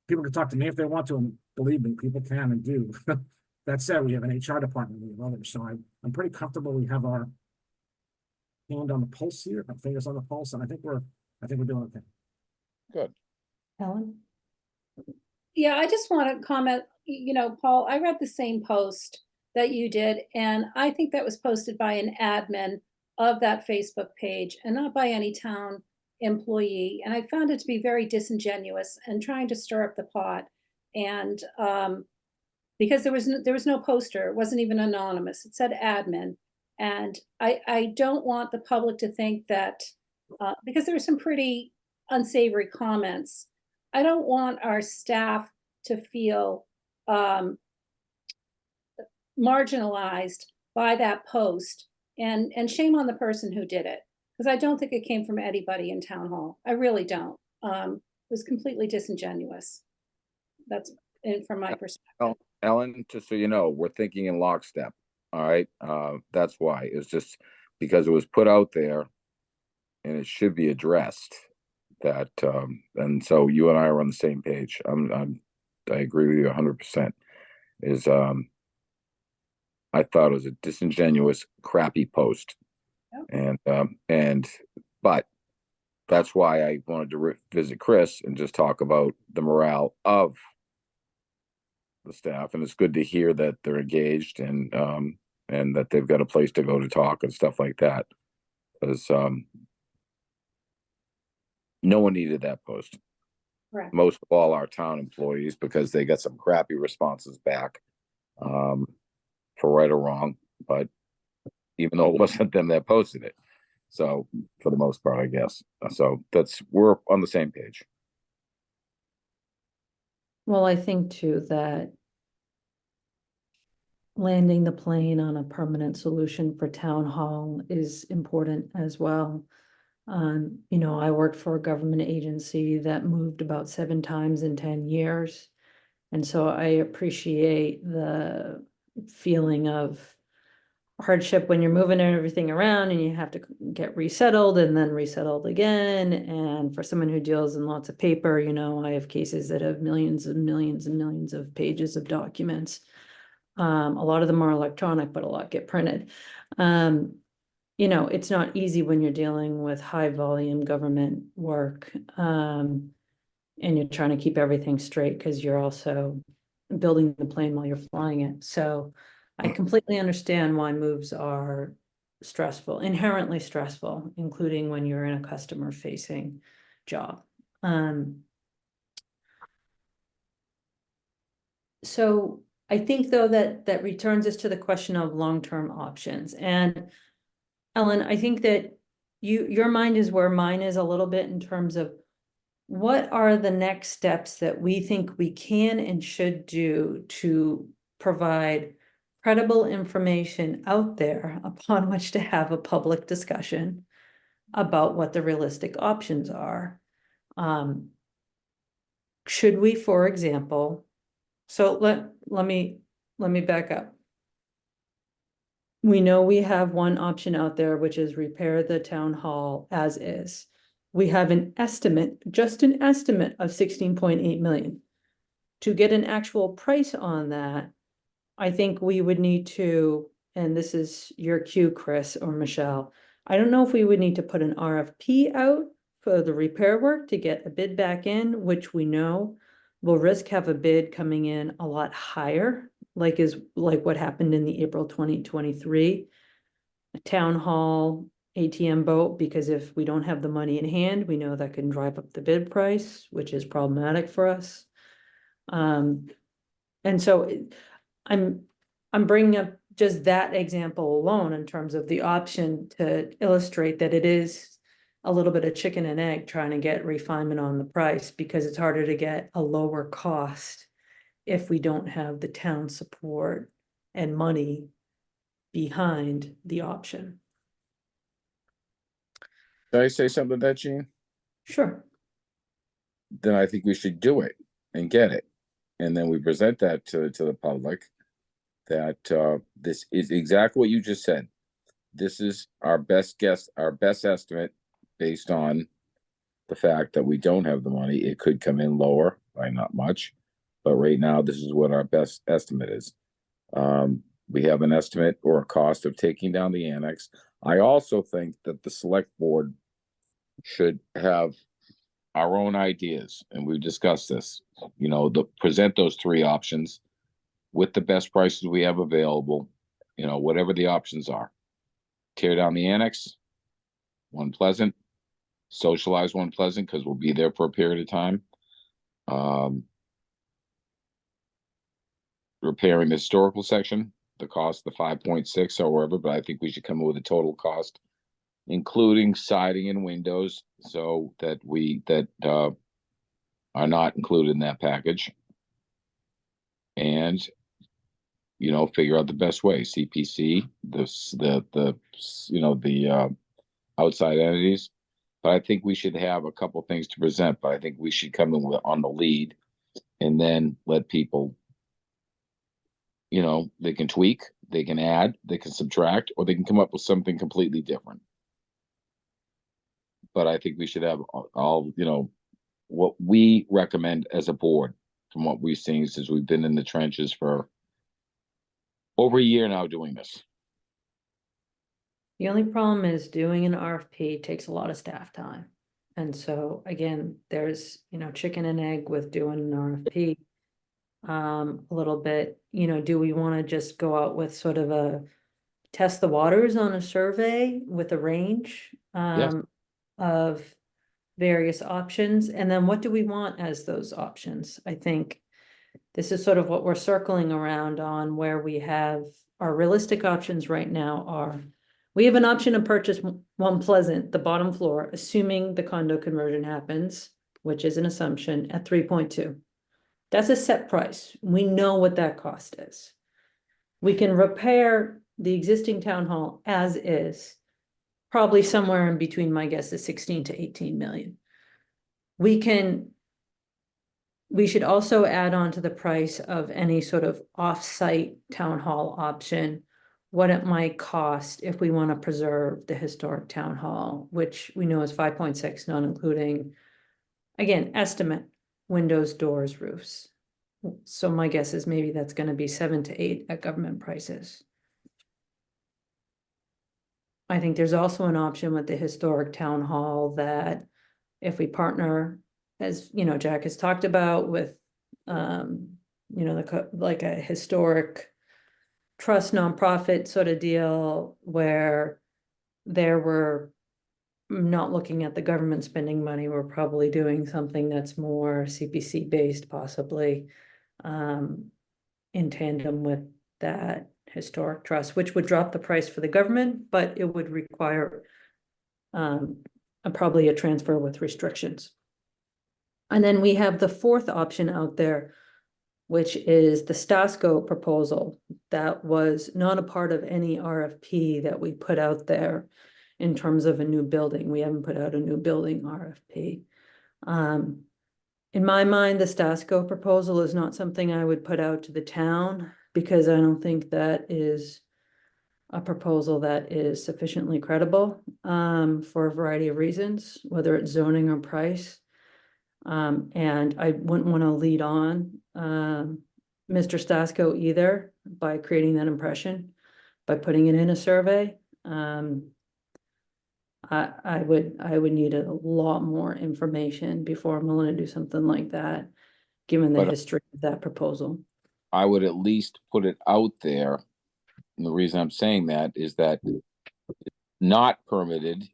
Speaker 8: People can talk to me if they want to, and believe me, people can and do. That said, we have an HR department, we have others, so I'm pretty comfortable. We have our hand on the pulse here, our fingers on the pulse, and I think we're doing okay.
Speaker 3: Good.
Speaker 1: Helen?
Speaker 2: Yeah, I just want to comment, Paul, I read the same post that you did, and I think that was posted by an admin of that Facebook page and not by any town employee. And I found it to be very disingenuous and trying to stir up the pot. And because there was no poster, it wasn't even anonymous. It said admin. And I don't want the public to think that, because there were some pretty unsavory comments, I don't want our staff to feel marginalized by that post, and shame on the person who did it, because I don't think it came from anybody in town hall. I really don't. It was completely disingenuous. That's from my perspective.
Speaker 3: Ellen, just so you know, we're thinking in lockstep. All right. That's why. It's just because it was put out there and it should be addressed. That and so you and I are on the same page. I agree with you 100%. Is I thought it was a disingenuous, crappy post. Yep. But that's why I wanted to visit Chris and just talk about the morale of the staff. And it's good to hear that they're engaged and that they've got a place to go to talk and stuff like that. Because no one needed that post.
Speaker 2: Correct.
Speaker 3: Most of all our town employees, because they got some crappy responses back, for right or wrong. But even though it wasn't them that posted it, so for the most part, I guess. So we're on the same page.
Speaker 1: Well, I think too that landing the plane on a permanent solution for town hall is important as well. I worked for a government agency that moved about 7 times in 10 years. And so I appreciate the feeling of hardship when you're moving everything around and you have to get resettled and then resettled again. And for someone who deals in lots of paper, I have cases that have millions and millions and millions of pages of documents. A lot of them are electronic, but a lot get printed. It's not easy when you're dealing with high volume government work, and you're trying to keep everything straight because you're also building the plane while you're flying it. So I completely understand why moves are stressful, inherently stressful, including when you're in a customer facing job. So I think though that returns us to the question of long-term options. And Ellen, I think that your mind is where mine is a little bit in terms of what are the next steps that we think we can and should do to provide credible information out there upon which to have a public discussion about what the realistic options are. Should we, for example, so let me back up. We know we have one option out there, which is repair the town hall as is. We have an estimate, just an estimate of 16.8 million. To get an actual price on that, I think we would need to, and this is your cue, Chris or Michelle, I don't know if we would need to put an RFP out for the repair work to get a bid back in, which we know will risk have a bid coming in a lot higher, like what happened in the April 2023 town hall ATM vote, because if we don't have the money in hand, we know that can drive up the bid price, which is problematic for us. And so I'm bringing up just that example alone in terms of the option to illustrate that it is a little bit of chicken and egg trying to get refinement on the price, because it's harder to get a lower cost if we don't have the town support and money behind the option.
Speaker 3: Did I say something to that, Gene?
Speaker 1: Sure.
Speaker 3: Then I think we should do it and get it. and then we present that to the public, that this is exactly what you just said. This is our best guess, our best estimate based on the fact that we don't have the money. It could come in lower by not much, but right now this is what our best estimate is. We have an estimate or a cost of taking down the annex. I also think that the select board should have our own ideas, and we've discussed this, you know, present those three options with the best prices we have available, you know, whatever the options are. Tear down the annex, One Pleasant, socialize One Pleasant, because we'll be there for a period of time. Repairing the historical section, the cost, the 5.6 or whatever, but I think we should come up with a total cost, including siding and windows, so that are not included in that package. And, you know, figure out the best way, CPC, the outside entities. But I think we should have a couple things to present, but I think we should come in on the lead and then let people, you know, they can tweak, they can add, they can subtract, or they can come up with something completely different. But I think we should have all, you know, what we recommend as a board from what we've seen since we've been in the trenches for over a year now doing this.
Speaker 1: The only problem is doing an RFP takes a lot of staff time. And so again, there's, you know, chicken and egg with doing an RFP. A little bit, you know, do we want to just go out with sort of a test the waters on a survey with a range of various options? And then what do we want as those options? I think this is sort of what we're circling around on, where we have our realistic options right now are, we have an option to purchase One Pleasant, the bottom floor, assuming the condo conversion happens, which is an assumption, at 3.2. That's a set price. We know what that cost is. We can repair the existing town hall as is, probably somewhere in between, my guess is 16 to 18 million. We should also add on to the price of any sort of off-site town hall option, what it might cost if we want to preserve the historic town hall, which we know is 5.6, not including, again, estimate, windows, doors, roofs. So my guess is maybe that's going to be 7 to 8 at government prices. I think there's also an option with the historic town hall that if we partner, as you know, Jack has talked about, with you know, like a historic trust nonprofit sort of deal, where we're not looking at the government spending money, we're probably doing something that's more CPC based, possibly in tandem with that historic trust, which would drop the price for the government, but it would require probably a transfer with restrictions. And then we have the fourth option out there, which is the Stasco proposal that was not a part of any RFP that we put out there in terms of a new building. We haven't put out a new building RFP. In my mind, the Stasco proposal is not something I would put out to the town, because I don't think that is a proposal that is sufficiently credible for a variety of reasons, whether it's zoning or price. And I wouldn't want to lead on Mr. Stasco either by creating that impression, by putting it in a survey. I would need a lot more information before I'm willing to do something like that, given the history of that proposal.
Speaker 3: I would at least put it out there. And the reason I'm saying that is that it's not permitted.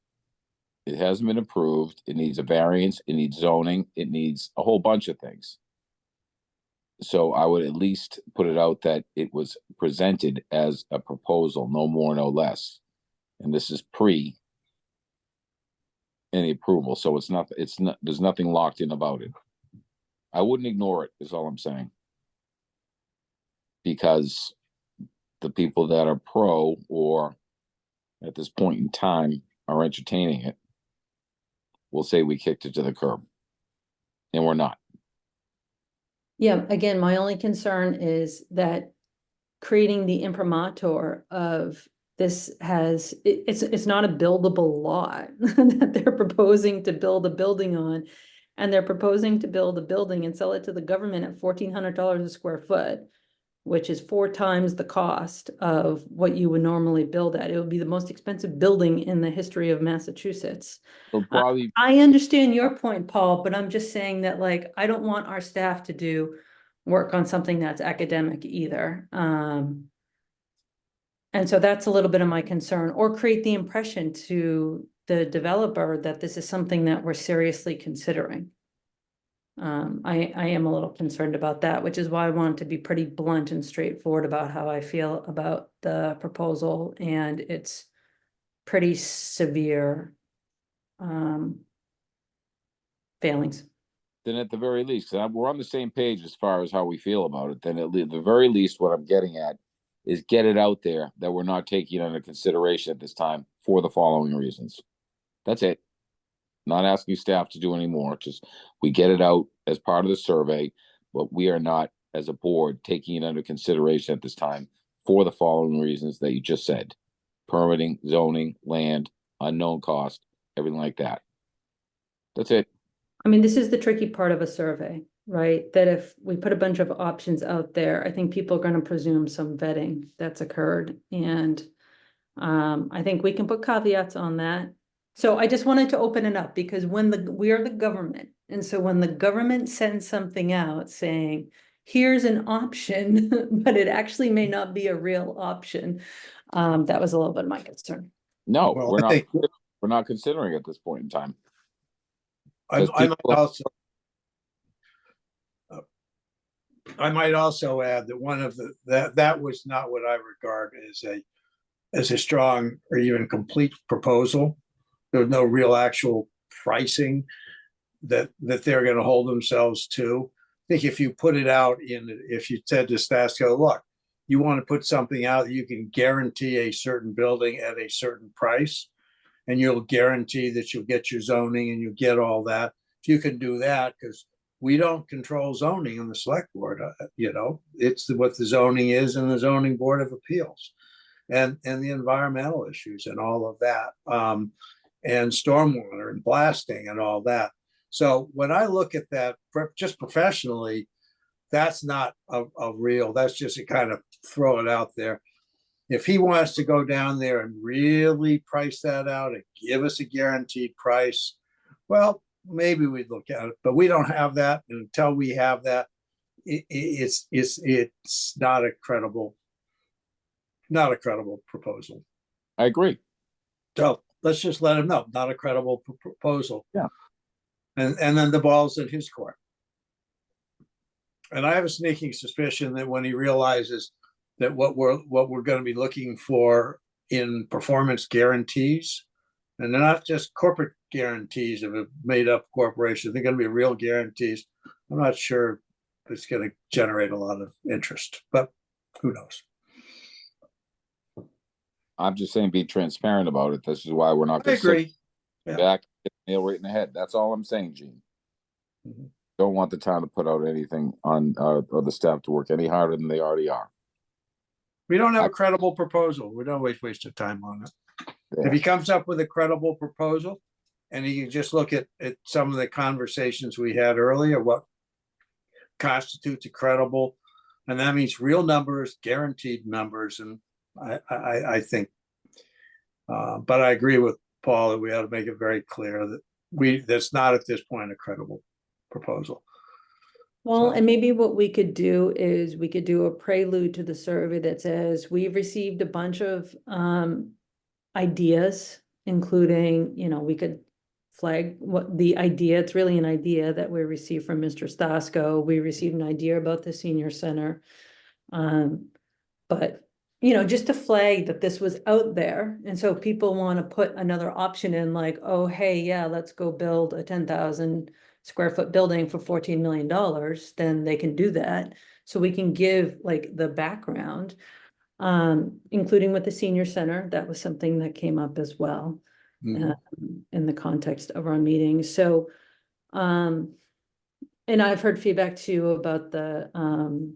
Speaker 3: It hasn't been approved. It needs a variance. It needs zoning. It needs a whole bunch of things. So I would at least put it out that it was presented as a proposal, no more, no less. And this is pre any approval. So it's not, there's nothing locked in about it. I wouldn't ignore it, is all I'm saying. Because the people that are pro, or at this point in time are entertaining it, will say we kicked it to the curb. And we're not.
Speaker 1: Yeah, again, my only concern is that creating the imprimatur of this it's not a buildable lot that they're proposing to build a building on. And they're proposing to build a building and sell it to the government at $1,400 a square foot, which is 4 times the cost of what you would normally build at. It would be the most expensive building in the history of Massachusetts.
Speaker 3: It'll probably,
Speaker 1: I understand your point, Paul, but I'm just saying that, like, I don't want our staff to do work on something that's academic either. And so that's a little bit of my concern, or create the impression to the developer that this is something that we're seriously considering. I am a little concerned about that, which is why I wanted to be pretty blunt and straightforward about how I feel about the proposal and its pretty severe failings.
Speaker 3: then at the very least, we're on the same page as far as how we feel about it, then at the very least, what I'm getting at is get it out there that we're not taking it under consideration at this time for the following reasons. That's it. Not asking staff to do any more, just we get it out as part of the survey, but we are not, as a board, taking it under consideration at this time for the following reasons that you just said. Permitting, zoning, land, unknown cost, everything like that. That's it.
Speaker 1: I mean, this is the tricky part of a survey, right? That if we put a bunch of options out there, I think people are going to presume some vetting that's occurred. And I think we can put caveats on that. So I just wanted to open it up because we are the government. And so when the government sends something out saying, here's an option, but it actually may not be a real option. That was a little bit of my concern.
Speaker 3: No,
Speaker 4: Well,
Speaker 3: we're
Speaker 4: I think-
Speaker 3: not considering it at this point in time.
Speaker 4: I might also add that one of that was not what I regard as a strong or even complete proposal. There was no real actual pricing that they're going to hold themselves to. I think if you put it out if you said to Stasco, look, you want to put something out that you can guarantee a certain building at a certain price, and you'll guarantee that you'll get your zoning and you get all that. If you can do that, because we don't control zoning on the select board, it's what the zoning is in the zoning board of appeals, and the environmental issues and all of that, and stormwater and blasting and all that. So when I look at that, just professionally, that's not a real. That's just to kind of throw it out there. If he wants to go down there and really price that out and give us a guaranteed price, well, maybe we'd look at it, but we don't have that. And until we have that, it's not a credible proposal.
Speaker 3: I agree.
Speaker 4: So let's just let him know, not a credible proposal.
Speaker 3: Yeah.
Speaker 4: And then the ball's in his court. And I have a sneaking suspicion that when he realizes that what we're going to be looking for in performance guarantees, and they're not just corporate guarantees of a made up corporation, they're going to be real guarantees. I'm not sure it's going to generate a lot of interest, but who knows?
Speaker 3: I'm just saying, be transparent about it. This is why we're not
Speaker 4: I
Speaker 3: gonna sit
Speaker 4: agree. Yeah.
Speaker 3: back, hit the nail right in the head. That's all I'm saying, Gene.
Speaker 4: Mhm.
Speaker 3: Don't want the town to put out anything on, or the staff to work any harder than they already are.
Speaker 4: We don't have a credible proposal. We don't waste your time on it.
Speaker 3: Yeah.
Speaker 4: If he comes up with a credible proposal, and you can just look at some of the conversations we had earlier, what constitutes a credible, and that means real numbers, guaranteed numbers, and I think, but I agree with Paul that we ought to make it very clear that that's not at this point a credible proposal.
Speaker 1: Well,
Speaker 4: So-
Speaker 1: and maybe what we could do is we could do a prelude to the survey that says we've received a bunch of ideas, including, we could flag what the idea, it's really an idea that we received from Mr. Stasko. We received an idea about the senior center. But, just to flag that this was out there. And so if people want to put another option in like, oh, hey, yeah, let's go build a 10,000 square foot building for $14 million, then they can do that. So we can give like the background, including with the senior center. That was something that came up as well in the context of our meeting. So, and And I've heard feedback too about the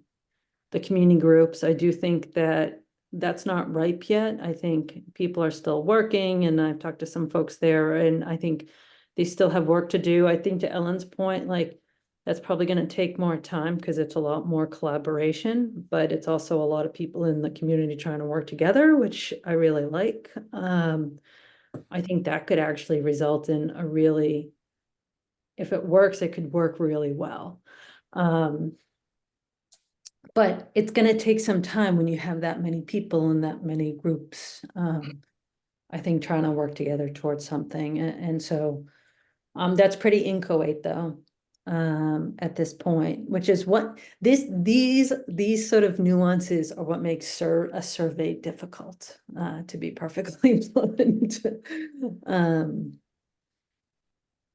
Speaker 1: community groups. I do think that that's not ripe yet. I think people are still working, and I've talked to some folks there, and I think they still have work to do. I think to Ellen's point, like, that's probably gonna take more time because it's a lot more collaboration, but it's also a lot of people in the community trying to work together, which I really like. I think that could actually result in a really, if it works, it could work really well. But it's gonna take some time when you have that many people and that many groups. I think trying to work together towards something, and so that's pretty inchoate though, at this point, which is what these sort of nuances are what makes a survey difficult, to be perfectly blunt.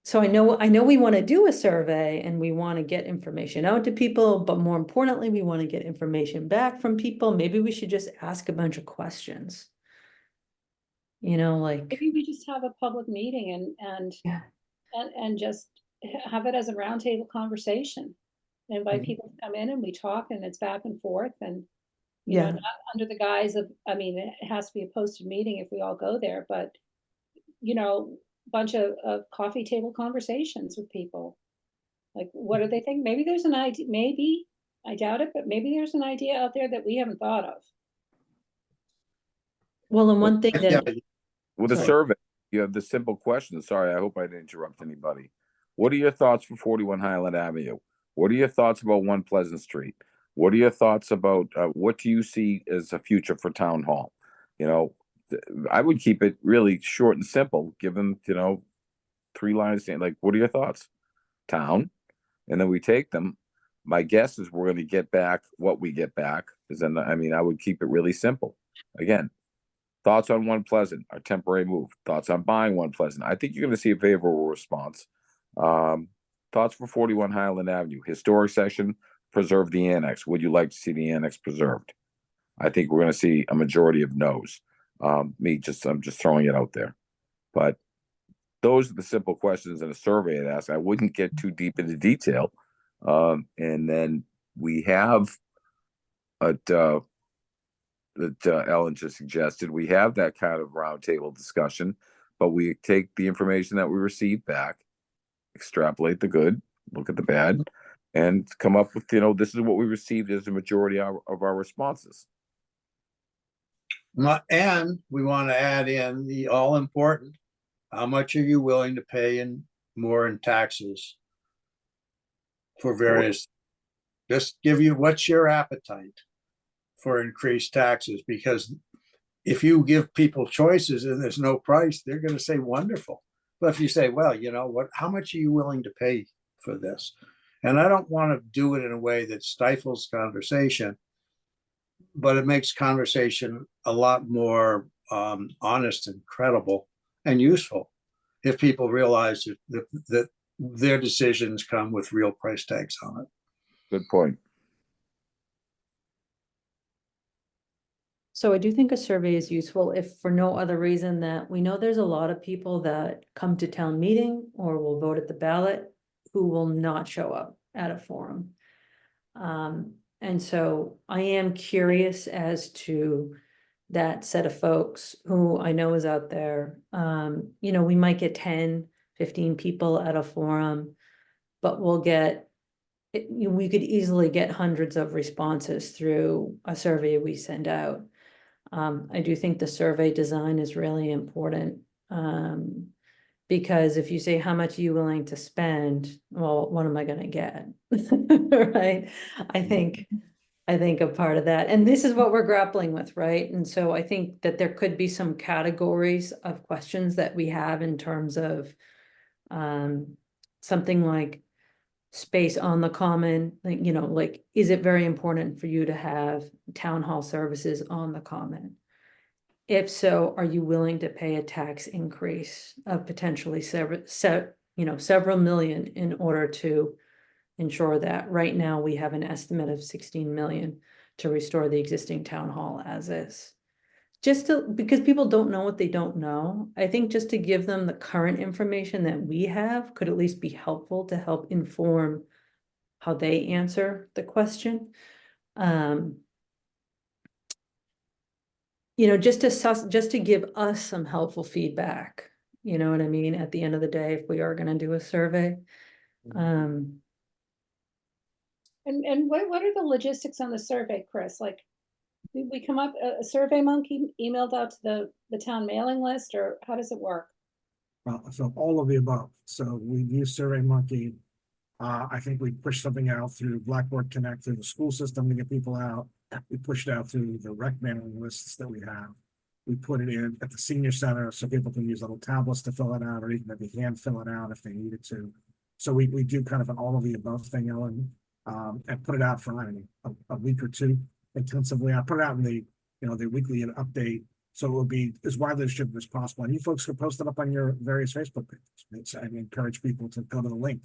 Speaker 1: So I know we want to do a survey and we want to get information out to people, but more importantly, we want to get information back from people. Maybe we should just ask a bunch of questions. You know, like,
Speaker 2: Maybe we just have a public meeting
Speaker 1: yeah,
Speaker 2: and just have it as a roundtable conversation. Invite
Speaker 1: Mhm.
Speaker 2: people to come in and we talk and it's back and forth and, you know,
Speaker 1: yeah,
Speaker 2: not under the guise of, I mean, it has to be a posted meeting if we all go there, but, you know, bunch of coffee table conversations with people. Like, what do they think? Maybe there's an idea, maybe, I doubt it, but maybe there's an idea out there that we haven't thought of.
Speaker 1: well, and one thing
Speaker 4: Yeah,
Speaker 1: that,
Speaker 3: With a
Speaker 1: Sorry.
Speaker 3: survey, you have the simple question. Sorry, I hope I didn't interrupt anybody. What are your thoughts for 41 Highland Avenue? What are your thoughts about 1 Pleasant Street? What are your thoughts about what do you see as a future for Town Hall? You know, I would keep it really short and simple. Give them, 3 lines saying, like, what are your thoughts? Town, and then we take them. My guess is we're going to get back what we get back. Is then, I mean, I would keep it really simple. Again, thoughts on 1 Pleasant, our temporary move. Thoughts on buying 1 Pleasant. I think you're going to see a favorable response. Thoughts for 41 Highland Avenue. Historic section, preserve the annex. Would you like to see the annex preserved? I think we're going to see a majority of no's. I'm just throwing it out there. But those are the simple questions in a survey I'd ask. I wouldn't get too deep into detail. And then we have that Ellen just suggested, we have that kind of roundtable discussion, but we take the information that we receive back, extrapolate the good, look at the bad, and come up with, this is what we received as the majority of our responses.
Speaker 4: and we want to add in the all important, how much are you willing to pay in more in taxes for various, just give you, what's your appetite for increased taxes? Because if you give people choices and there's no price, they're going to say wonderful. But if you say, well, you know what, how much are you willing to pay for this? And I don't want to do it in a way that stifles conversation, but it makes conversation a lot more honest and credible and useful if people realize that their decisions come with real price tags on it.
Speaker 3: Good point.
Speaker 1: so I do think a survey is useful if for no other reason that we know there's a lot of people that come to town meeting or will vote at the ballot who will not show up at a forum. And so I am curious as to that set of folks who I know is out there. We might get 10, 15 people at a forum, but we could easily get hundreds of responses through a survey we send out. I do think the survey design is really important. Because if you say, how much are you willing to spend? Well, what am I gonna get? Right? I think a part of that, and this is what we're grappling with, right? And so I think that there could be some categories of questions that we have in terms of something like space on the common, like, is it very important for you to have town hall services on the common? If so, are you willing to pay a tax increase of potentially several million in order to ensure that? Right now, we have an estimate of 16 million to restore the existing town hall as is. Because people don't know what they don't know, I think just to give them the current information that we have could at least be helpful to help inform how they answer the question. You know, just to give us some helpful feedback, you know what I mean, at the end of the day, if we are gonna do a survey.
Speaker 2: And what are the logistics on the survey, Chris? Like, we come up, a Survey Monkey emailed out to the town mailing list, or how does it work?
Speaker 8: So all of the above. So we use SurveyMonkey. I think we pushed something out through Blackboard Connect through the school system to get people out. We pushed it out through the rec mailing lists that we have. We put it in at the senior center so people can use little tablets to fill it out, or even maybe hand fill it out if they needed to. So we do kind of an all of the above thing, Ellen, and put it out for, I don't know, a week or two intensively. I put it out in the, you know, the weekly update. So it will be as widely distributed as possible. And you folks can post it up on your various Facebook pages. I encourage people to go to the link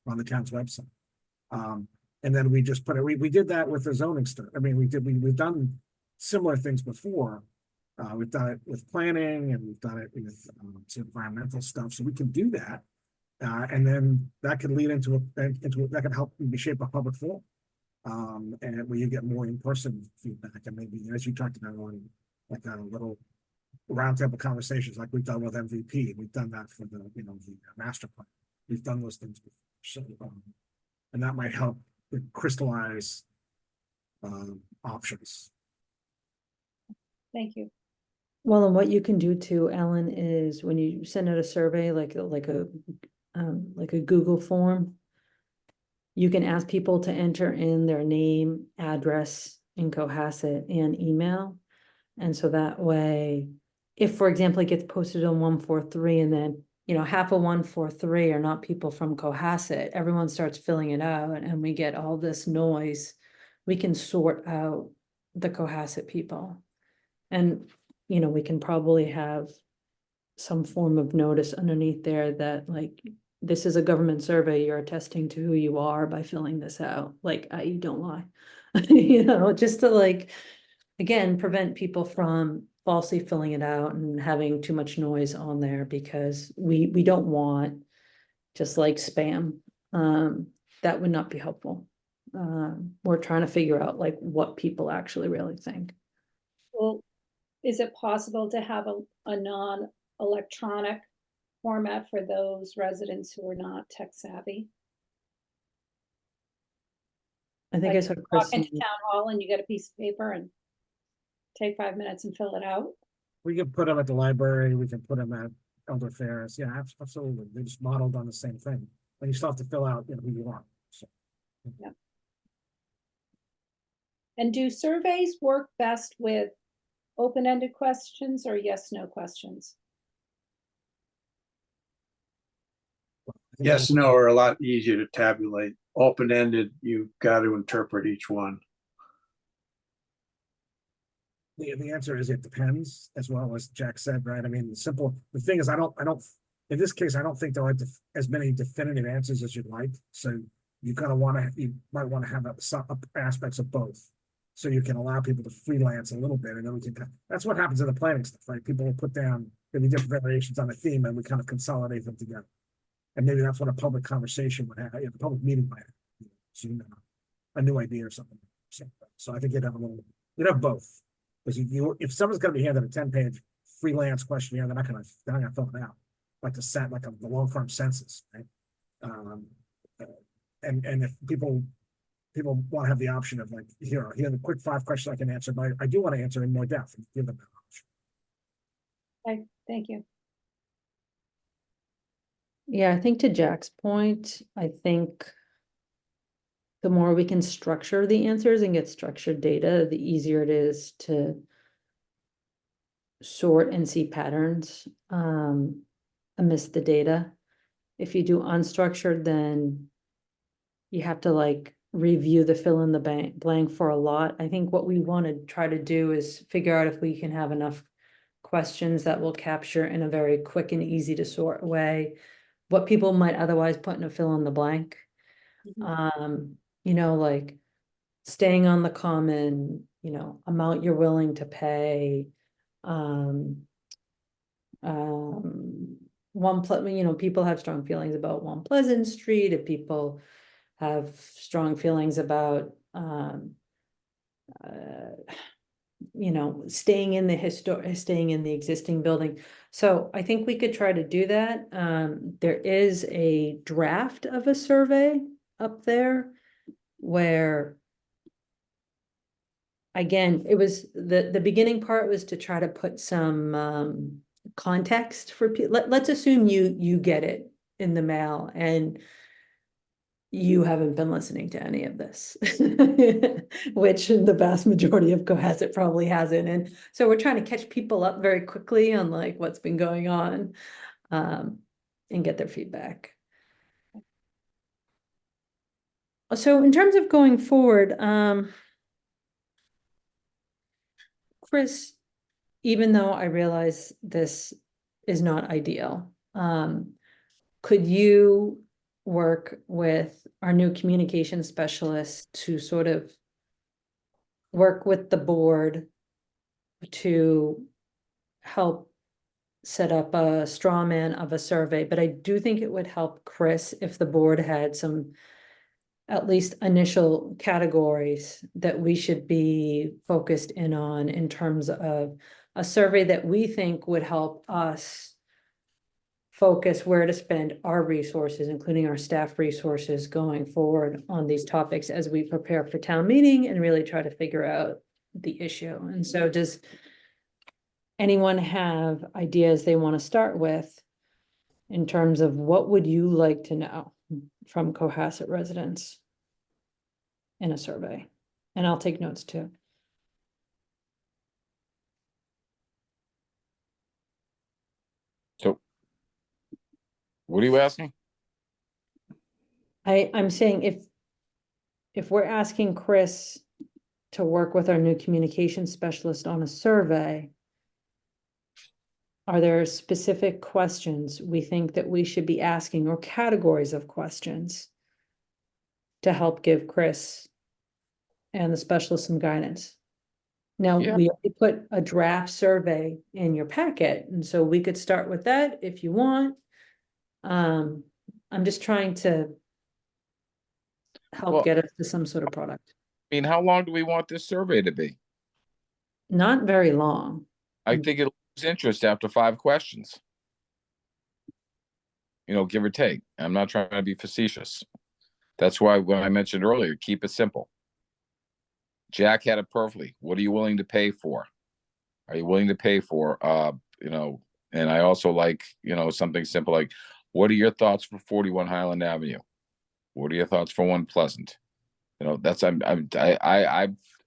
Speaker 8: on the town's website. And then we just put it, we did that with the zoning stuff. I mean, we've done similar things before. We've done it with planning, and we've done it with some environmental stuff. So we can do that. And then that could lead into that could help shape a public forum. And where you get more in-person feedback, and maybe, as you talked about, on like a little roundtable conversations like we've done with MVP. We've done that for the, you know, the master plan. We've done those things before. So, and that might help crystallize options.
Speaker 2: Thank you.
Speaker 1: Well, and what you can do too, Ellen, is when you send out a survey, like a Google form, you can ask people to enter in their name, address in Cohasset, and email. And so that way, if, for example, it gets posted on 143, and then, you know, half of 143 are not people from Cohasset, everyone starts filling it out, and we get all this noise, we can sort out the Cohasset people. And, you know, we can probably have some form of notice underneath there that, like, this is a government survey, you're attesting to who you are by filling this out, like, I don't lie. You know, just to, like, again, prevent people from falsely filling it out and having too much noise on there, because we don't want just like spam. That would not be helpful. We're trying to figure out like what people actually really think.
Speaker 2: Well, is it possible to have a non-electronic format for those residents who are not tech savvy?
Speaker 1: I think
Speaker 2: Like,
Speaker 1: I saw
Speaker 2: Walk
Speaker 1: Chris.
Speaker 2: into town hall and you get a piece of paper and take 5 minutes and fill it out?
Speaker 8: We can put them at the library, we can put them at elder fairs. Yeah, absolutely. They just modeled on the same thing. And you still have to fill out, you know, who you are. So.
Speaker 2: And do surveys work best with open-ended questions or yes/no questions?
Speaker 4: Yes, no, are a lot easier to tabulate. Open-ended, you've got to interpret each one.
Speaker 8: The answer is it depends, as well as Jack said, right? I mean, the thing is, I don't, in this case, I don't think there are as many definitive answers as you'd like. So you kind of you might want to have some aspects of both. So you can allow people to freelance a little bit, and then we can, that's what happens in the planning stuff, right? People will put down maybe different variations on a theme, and we kind of consolidate them together. And maybe that's what a public conversation would have, a public meeting might have, so, you know, a new idea or something. So I think you'd have both. Because if someone's gonna be handed a 10-page freelance questionnaire, they're not gonna fill it out. Like the long form census, right? And if people want to have the option of like, here are the quick 5 questions I can answer, but I do want to answer in more depth and give them that option.
Speaker 2: Okay, thank you.
Speaker 1: Yeah, I think to Jack's point, I think the more we can structure the answers and get structured data, the easier it is to sort and see patterns amidst the data. If you do unstructured, then you have to like review the fill in the blank for a lot. I think what we want to try to do is figure out if we can have enough questions that will capture in a very quick and easy to sort way what people might otherwise put in a fill in the blank. You know, like staying on the common, you know, amount you're willing to pay. You know, people have strong feelings about 1 Pleasant Street. If people have strong feelings about, you know, staying in the existing building. So I think we could try to do that. There is a draft of a survey up there where, again, it was, the beginning part was to try to put some context for people. Let's assume you get it in the mail and you haven't been listening to any of this, which the vast majority of Cohasset probably hasn't. And so we're trying to catch people up very quickly on like what's been going on, and get their feedback. So in terms of going forward, Chris, even though I realize this is not ideal, could you work with our new communication specialist to sort of work with the board to help set up a straw man of a survey? But I do think it would help Chris if the board had some at least initial categories that we should be focused in on in terms of a survey that we think would help us focus where to spend our resources, including our staff resources going forward on these topics as we prepare for town meeting and really try to figure out the issue. And so does anyone have ideas they want to start with in terms of what would you like to know from Cohasset residents in a survey? And I'll take notes too.
Speaker 3: So what are you asking?
Speaker 1: I'm saying if we're asking Chris to work with our new communication specialist on a survey, are there specific questions we think that we should be asking, or categories of questions to help give Chris and the specialist some guidance? Now,
Speaker 3: Yeah.
Speaker 1: we already put a draft survey in your packet, and so we could start with that if you want. I'm just trying to help
Speaker 3: Well-
Speaker 1: get us to some sort of product.
Speaker 3: I mean, how long do we want this survey to be?
Speaker 1: Not very long.
Speaker 3: I think it'll lose interest after 5 questions. You know, give or take. I'm not trying to be facetious. That's why when I mentioned earlier, keep it simple. Jack had it perfectly. What are you willing to pay for? Are you willing to pay for, you know, and I also like, you know, something simple like, what are your thoughts for 41 Highland Avenue? What are your thoughts for One Pleasant? You know, that's, you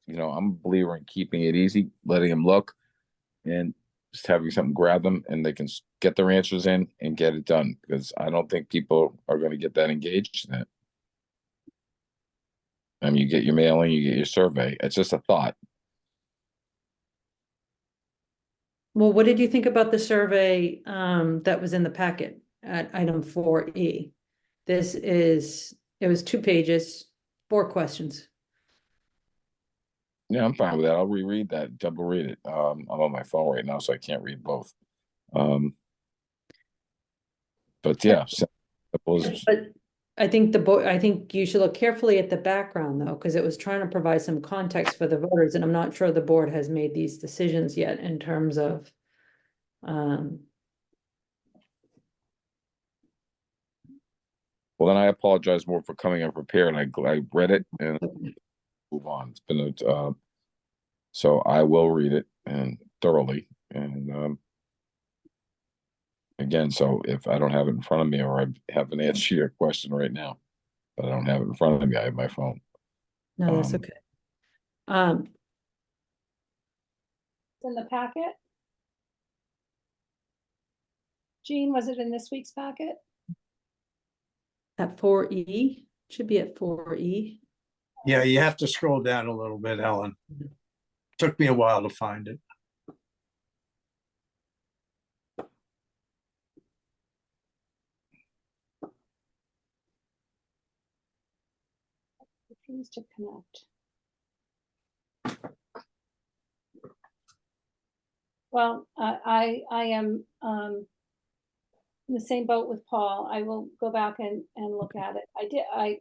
Speaker 3: know, I'm a believer in keeping it easy, letting them look and just having something grab them and they can get their answers in and get it done. Because I don't think people are going to get that engaged in it. I mean, you get your mailing, you get your survey. It's just a thought.
Speaker 1: Well, what did you think about the survey that was in the packet at item 4E? It was 2 pages, 4 questions.
Speaker 3: Yeah, I'm fine with that. I'll reread that, double read it. I'm on my phone right now, so I can't read both. But yeah, simple as-
Speaker 1: But I think I think you should look carefully at the background though, because it was trying to provide some context for the voters, and I'm not sure the board has made these decisions yet in terms of
Speaker 3: well, then I apologize more for coming unprepared. I read it and move on. It's been so I will read it and thoroughly and again, so if I don't have it in front of me or I have an answer to your question right now, but I don't have it in front of me, I have my phone.
Speaker 1: no, that's
Speaker 3: Um,
Speaker 1: okay.
Speaker 2: It's in the packet? Jean, was it in this week's packet?
Speaker 1: At 4E, should be at 4E.
Speaker 4: Yeah, you have to scroll down a little bit, Ellen. Took me a while to find it.
Speaker 2: Refuse to connect. Well, I am in the same boat with Paul. I will go back and look at it.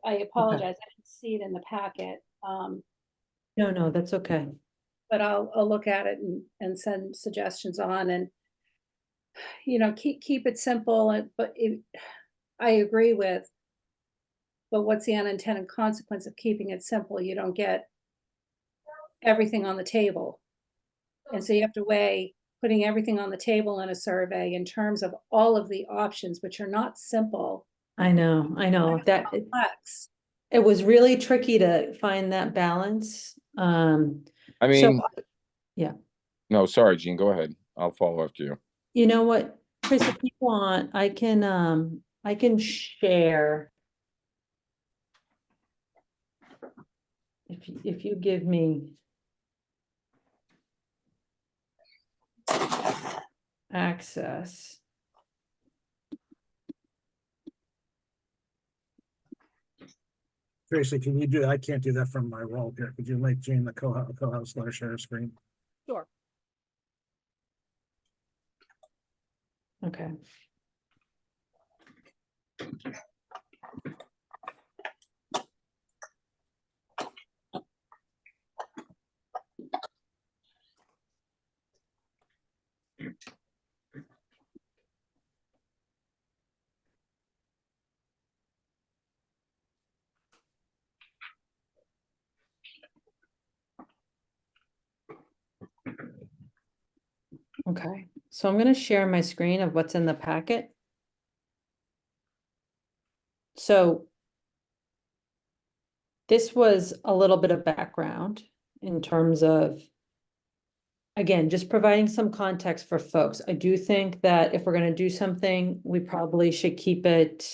Speaker 2: I apologize. I didn't see it in the packet.
Speaker 1: No, that's okay.
Speaker 2: But I'll look at it and send suggestions on and, keep it simple but I agree with, but what's the unintended consequence of keeping it simple? You don't get everything on the table. And so you have to weigh putting everything on the table in a survey in terms of all of the options, which are not simple.
Speaker 1: I know that
Speaker 2: Complex.
Speaker 1: it was really tricky to find that balance.
Speaker 3: I
Speaker 1: So,
Speaker 3: mean,
Speaker 1: yeah.
Speaker 3: no, sorry, Gene, go ahead. I'll follow after you.
Speaker 1: You know what, Chris, if you want, I can share. If you give me access.
Speaker 8: Tracy, can you do, I can't do that from my role here. Could you make Jane the co-host, let her share her screen?
Speaker 9: Sure.
Speaker 1: Okay. Okay, so I'm going to share my screen of what's in the packet. So this was a little bit of background in terms of, again, just providing some context for folks. I do think that if we're going to do something, we probably should keep it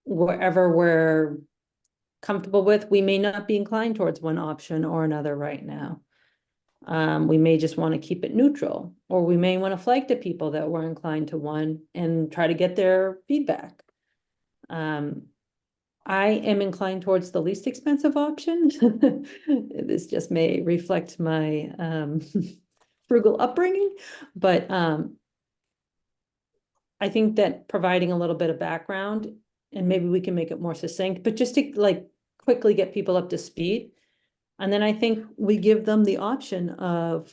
Speaker 1: wherever we're comfortable with. We may not be inclined towards one option or another right now. We may just want to keep it neutral, or we may want to flag to people that we're inclined to one and try to get their feedback. I am inclined towards the least expensive option. This just may reflect my frugal upbringing, but I think that providing a little bit of background, and maybe we can make it more succinct, but just to like quickly get people up to speed. And then I think we give them the option of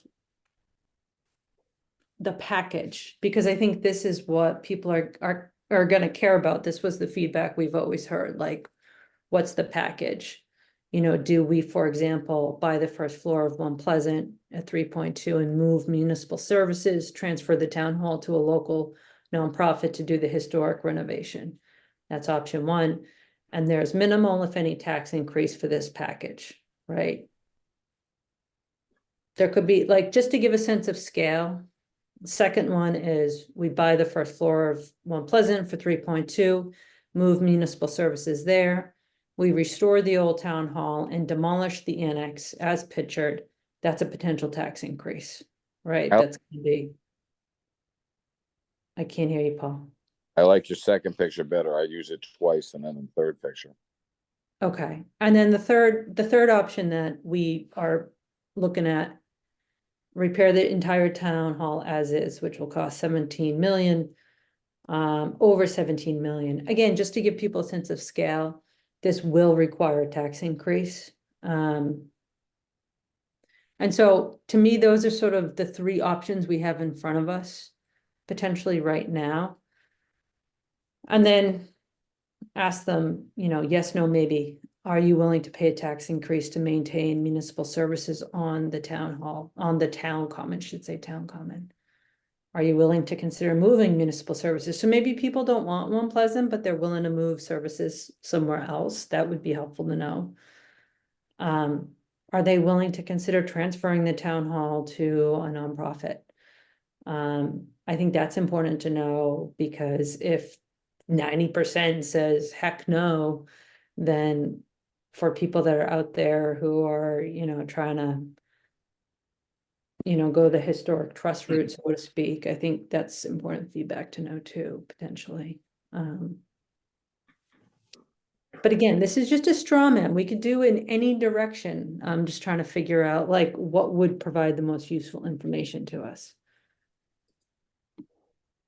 Speaker 1: the package, because I think this is what people are going to care about. This was the feedback we've always heard, like, what's the package? Do we, for example, buy the first floor of One Pleasant at 3.2 and move municipal services, transfer the town hall to a local nonprofit to do the historic renovation? That's option one. And there's minimal, if any, tax increase for this package, right? There could be, like, just to give a sense of scale. The second one is we buy the first floor of One Pleasant for 3.2, move municipal services there. We restore the old town hall and demolish the annex as pictured. That's a potential tax increase, right? That's going to be. I can't hear you, Paul.
Speaker 3: I like your second picture better. I use it twice and then the third picture.
Speaker 1: Okay, and then the third option that we are looking at, repair the entire town hall as is, which will cost 17 million, over 17 million. Again, just to give people a sense of scale, this will require a tax increase. And so to me, those are sort of the three options we have in front of us, potentially right now. And then ask them, yes, no, maybe. Are you willing to pay a tax increase to maintain municipal services on the town hall, on the town common, town common? Are you willing to consider moving municipal services? So maybe people don't want One Pleasant, but they're willing to move services somewhere else. That would be helpful to know. Are they willing to consider transferring the town hall to a nonprofit? I think that's important to know, because if 90% says heck no, then for people that are out there who are, trying to, go the historic trust route, so to speak, I think that's important feedback to know too, potentially. But again, this is just a straw man. We could do in any direction. I'm just trying to figure out like what would provide the most useful information to us.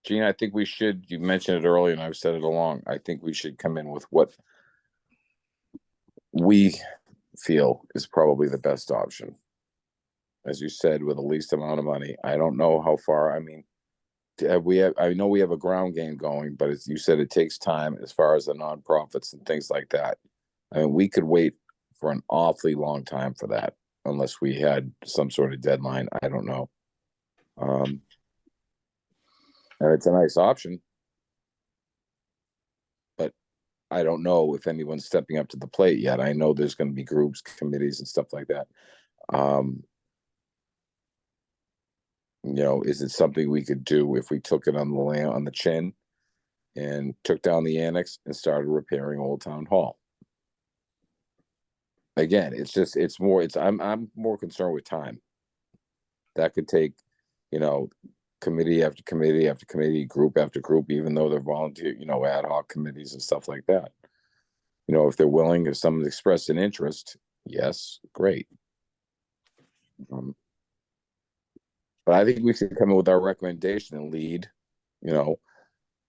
Speaker 3: Gene, I think we should, you mentioned it earlier and I've said it along, I think we should come in with what we feel is probably the best option. As you said, with the least amount of money. I don't know how far, I mean, I know we have a ground game going, but as you said, it takes time as far as the nonprofits and things like that. I mean, we could wait for an awfully long time for that unless we had some sort of deadline. I don't know. And it's a nice option. But I don't know if anyone's stepping up to the plate yet. I know there's going to be groups, committees and stuff like that. You know, is it something we could do if we took it on the land, on the chin, and took down the annex and started repairing Old Town Hall? Again, I'm more concerned with time. That could take, you know, committee after committee after committee, group after group, even though they're volunteer, you know, ad hoc committees and stuff like that. You know, if they're willing, if someone's expressed an interest, yes, great. But I think we should come in with our recommendation and lead, you know,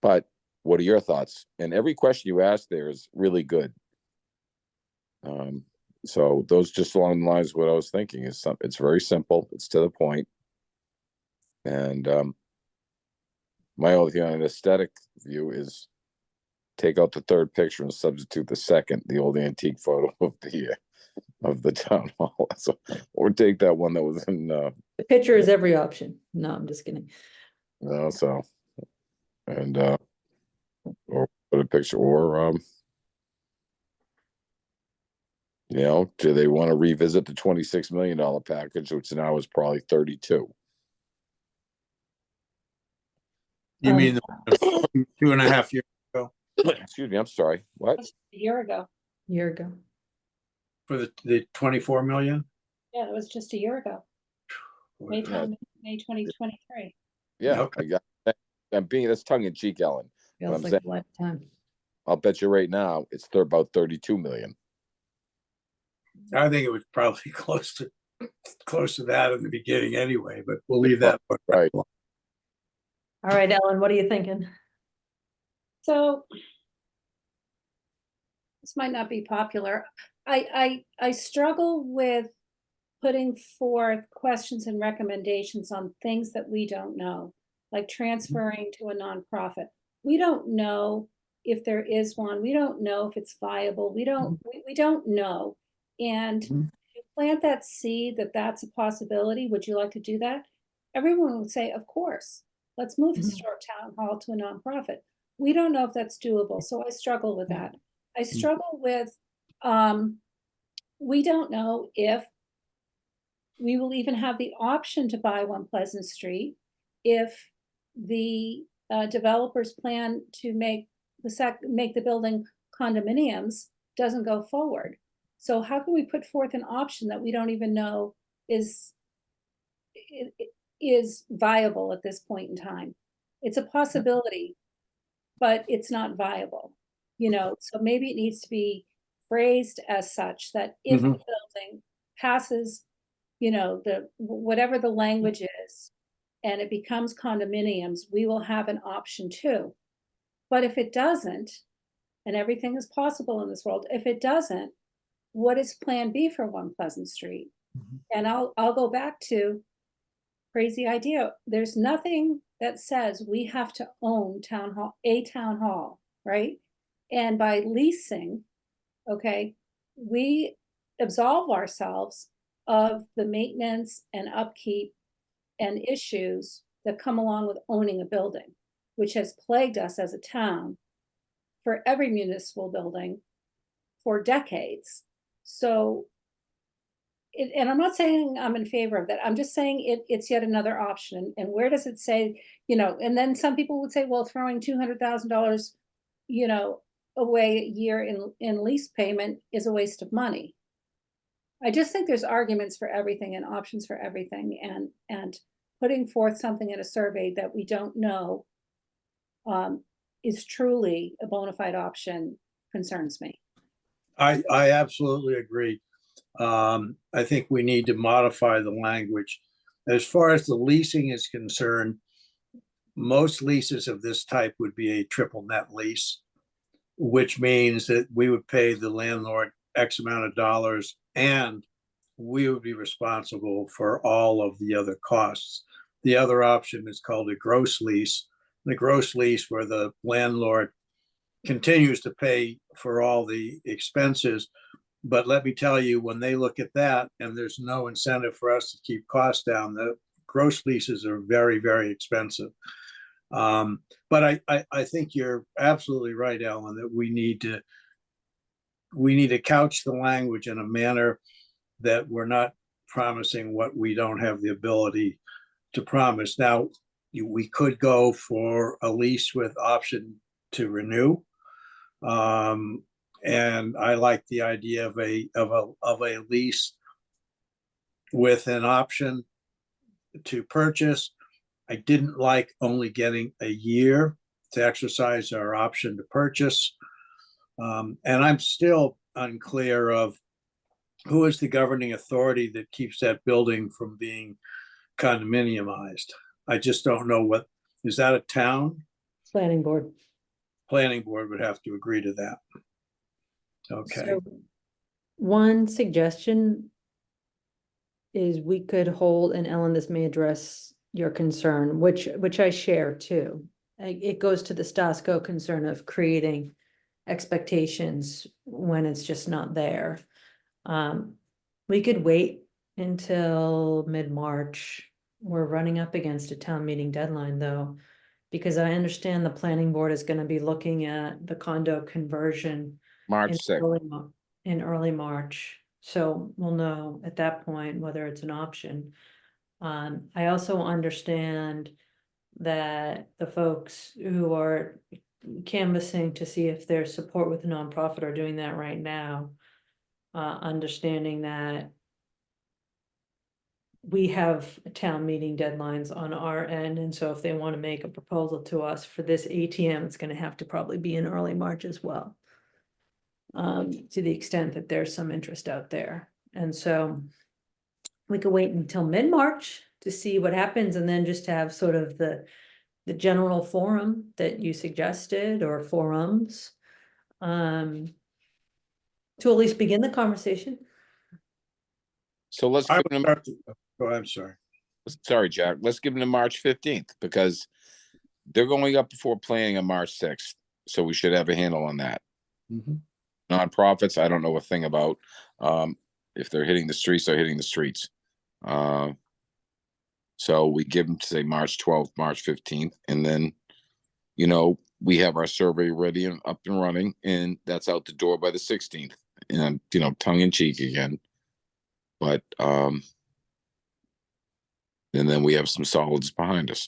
Speaker 3: but what are your thoughts? And every question you ask there is really good. So those just along the lines of what I was thinking is it's very simple. It's to the point. And my only thing on an aesthetic view is take out the third picture and substitute the second, the old antique photo of the town hall. So, or take that one that was in
Speaker 1: The picture is every option. No, I'm just kidding.
Speaker 3: so and or put a picture or you know, do they want to revisit the $26 million package, which now is probably 32?
Speaker 4: You mean the 2.5 years
Speaker 3: Excuse me, I'm sorry. What?
Speaker 2: A year ago.
Speaker 1: Year ago.
Speaker 4: for the 24 million?
Speaker 2: Yeah, it was just a year ago, May
Speaker 3: Yeah.
Speaker 2: 2023.
Speaker 3: Yeah,
Speaker 4: Okay.
Speaker 3: I'm being, that's tongue in cheek, Ellen.
Speaker 1: Feels
Speaker 3: I'm
Speaker 1: like
Speaker 3: saying-
Speaker 1: a lifetime.
Speaker 3: I'll bet you right now it's about 32 million.
Speaker 4: I think it was probably close to that in the beginning anyway, but we'll leave that.
Speaker 3: Right.
Speaker 1: All right, Ellen, what are you thinking?
Speaker 2: So this might not be popular. I struggle with putting forth questions and recommendations on things that we don't know, like transferring to a nonprofit. We don't know if there is one. We don't know if it's viable. We don't know. And you plant that seed that that's a possibility. Would you like to do that? Everyone would say, of course, let's move Historic Town Hall to a nonprofit. We don't know if that's doable. So I struggle with that. I struggle with, we don't know if we will even have the option to buy One Pleasant Street if the developers plan to make the building condominiums doesn't go forward. So how can we put forth an option that we don't even know is viable at this point in time? It's a possibility, but it's not viable, you know, so maybe it needs to be phrased as such that if the building passes, you know, whatever the language is, and it becomes condominiums, we will have an option too. But if it doesn't, and everything is possible in this world, if it doesn't, what is plan B for One Pleasant Street? And I'll go back to crazy idea. There's nothing that says we have to own a town hall, right? And by leasing, okay, we absolve ourselves of the maintenance and upkeep and issues that come along with owning a building, which has plagued us as a town for every municipal building for decades. So, and I'm not saying I'm in favor of that. I'm just saying it's yet another option. And where does it say, you know, and then some people would say, well, throwing $200,000, you know, away a year in lease payment is a waste of money. I just think there's arguments for everything and options for everything, and putting forth something in a survey that we don't know is truly a bona fide option concerns me.
Speaker 4: I absolutely agree. I think we need to modify the language. As far as the leasing is concerned, most leases of this type would be a triple net lease, which means that we would pay the landlord X amount of dollars and we would be responsible for all of the other costs. The other option is called a gross lease. The gross lease where the landlord continues to pay for all the expenses. But let me tell you, when they look at that and there's no incentive for us to keep costs down, the gross leases are very, very expensive. But I think you're absolutely right, Ellen, that we need to couch the language in a manner that we're not promising what we don't have the ability to promise. Now, we could go for a lease with option to renew. And I like the idea of a lease with an option to purchase. I didn't like only getting a year to exercise our option to purchase. And I'm still unclear of who is the governing authority that keeps that building from being condominiumized. I just don't know what, is that a town?
Speaker 1: Planning board.
Speaker 4: Planning board would have to agree to that. Okay.
Speaker 1: So, one suggestion is we could hold, and Ellen, this may address your concern, which I share too. It goes to the Stasco concern of creating expectations when it's just not there. We could wait until mid-March. We're running up against a town meeting deadline though, because I understand the planning board is gonna be looking at the condo conversion
Speaker 3: March
Speaker 1: in
Speaker 3: 6th.
Speaker 1: early March. So we'll know at that point whether it's an option. I also understand that the folks who are canvassing to see if there's support with the nonprofit are doing that right now. Understanding that we have town meeting deadlines on our end, and so if they want to make a proposal to us for this ATM, it's gonna have to probably be in early March as well. To the extent that there's some interest out there, and so we could wait until mid-March to see what happens, and then just have sort of the general forum that you suggested, or forums. To at least begin the conversation.
Speaker 3: So let's
Speaker 4: I
Speaker 3: give
Speaker 4: would
Speaker 3: them,
Speaker 4: start to- Oh, I'm sorry.
Speaker 3: sorry, Jack, let's give them to March 15th because they're going up before planning on March 6th. So we should have a handle on that. Nonprofits, I don't know a thing about. If they're hitting the streets, they're hitting the streets. So we give them to say March 12th, March 15th, and then, you know, we have our survey ready and up and running, and that's out the door by the 16th. And, you know, tongue in cheek again. But, and then we have some solids behind us.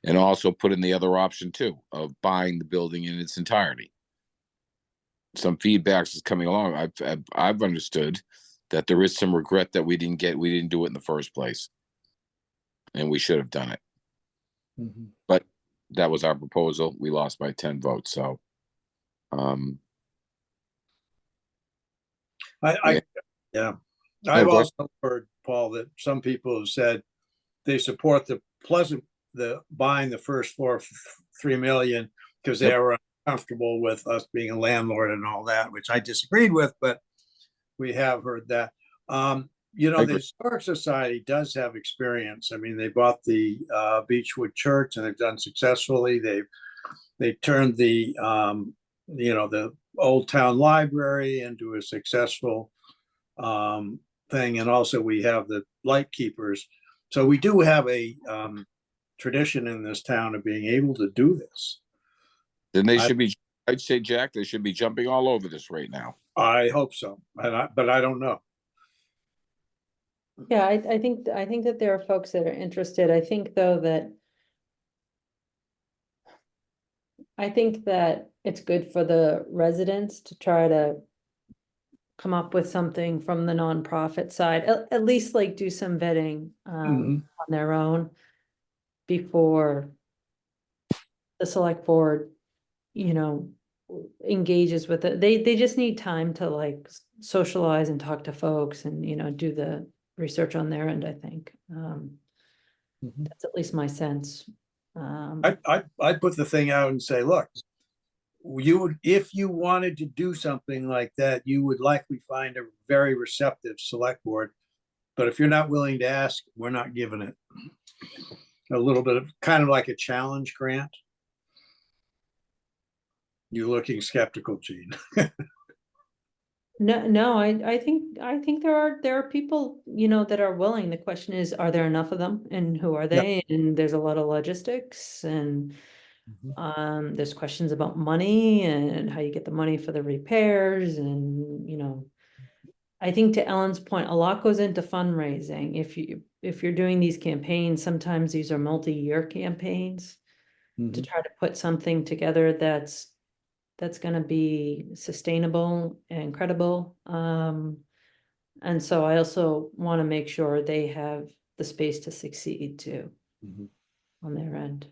Speaker 3: And also put in the other option too, of buying the building in its entirety. Some feedbacks is coming along. I've understood that there is some regret that we didn't do it in the first place. And we should have done it. But that was our proposal. We lost by 10 votes, so.
Speaker 4: Yeah.
Speaker 3: Oh,
Speaker 4: I've
Speaker 3: go ahead.
Speaker 4: also heard, Paul, that some people have said they support the buying the first floor for 3 million because they
Speaker 3: Yep.
Speaker 4: were uncomfortable with us being a landlord and all that, which I disagreed with, but we have heard that. You know,
Speaker 3: I
Speaker 4: the
Speaker 3: agree.
Speaker 4: Historic Society does have experience. I mean, they bought the Beechwood Church and they've done successfully. They turned the you know, the Old Town Library into a successful thing. And also we have the Light Keepers. So we do have a tradition in this town of being able to do this.
Speaker 3: Then they should be, I'd say, Jack, they should be jumping all over this right now.
Speaker 4: I hope so, but I don't know.
Speaker 1: Yeah, I think that there are folks that are interested. I think though that it's good for the residents to try to come up with something from the nonprofit side, at least like do some vetting on their own before the select board, you know, engages with it. They just need time to like socialize and talk to folks and, you know, do the research on their end, I think. That's at least my sense.
Speaker 4: I'd put the thing out and say, look, you would, if you wanted to do something like that, you would likely find a very receptive select board. But if you're not willing to ask, we're not giving it. A little bit of, kind of like a challenge grant. You're looking skeptical, Gene.
Speaker 1: No, I think there are people, you know, that are willing. The question is, are there enough of them and who are
Speaker 4: Yeah.
Speaker 1: they? And there's a lot of logistics and there's questions about money and how you get the money for the repairs and, you know, I think to Ellen's point, a lot goes into fundraising. If you're doing these campaigns, sometimes these are multi-year campaigns to try to put something together that's gonna be sustainable and credible. And so I also want to make sure they have the space to succeed too on their end.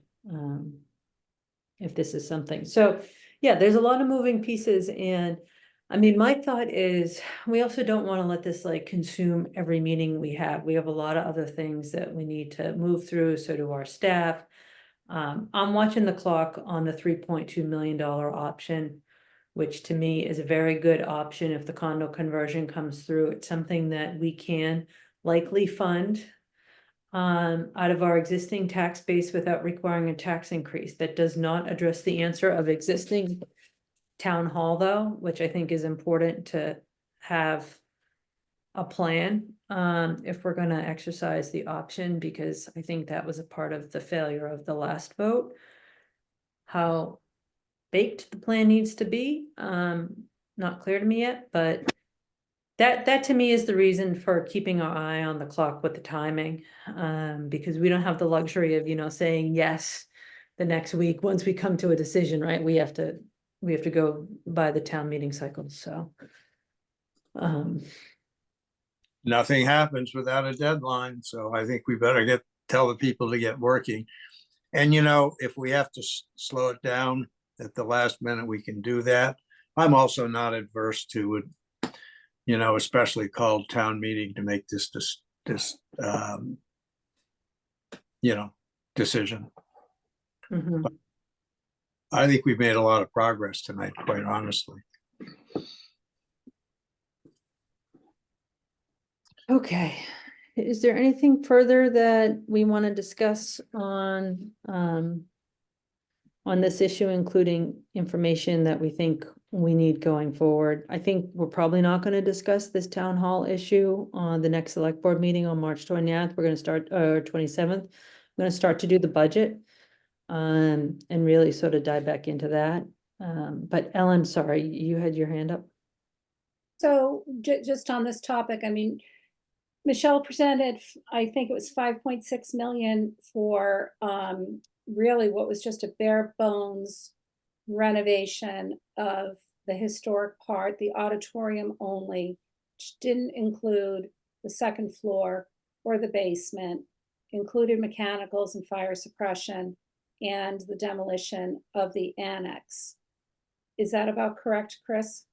Speaker 1: If this is something, so yeah, there's a lot of moving pieces, and I mean, my thought is we also don't want to let this like consume every meeting we have. We have a lot of other things that we need to move through, so do our staff. I'm watching the clock on the $3.2 million option, which to me is a very good option if the condo conversion comes through. It's something that we can likely fund out of our existing tax base without requiring a tax increase. That does not address the answer of existing town hall though, which I think is important to have a plan if we're gonna exercise the option, because I think that was a part of the failure of the last vote. How baked the plan needs to be, not clear to me yet, but that to me is the reason for keeping our eye on the clock with the timing, because we don't have the luxury of, you know, saying yes the next week once we come to a decision, right? We have to go by the town meeting cycle, so.
Speaker 4: Nothing happens without a deadline, so I think we better tell the people to get working. And you know, if we have to slow it down at the last minute, we can do that. I'm also not adverse to it, you know, especially called town meeting to make this you know, decision. I think we've made a lot of progress tonight, quite honestly.
Speaker 1: Okay, is there anything further that we want to discuss on this issue, including information that we think we need going forward? I think we're probably not going to discuss this town hall issue on the next select board meeting on March 29th. We're going to start 27th. I'm going to start to do the budget and really sort of dive back into that. But Ellen, sorry, you had your hand up.
Speaker 2: So just on this topic, I mean, Michelle presented, I think it was 5.6 million for really what was just a bare bones renovation of the historic part, the auditorium only, which didn't include the second floor or the basement, included mechanicals and fire suppression and the demolition of the annex. Is that about correct, Chris?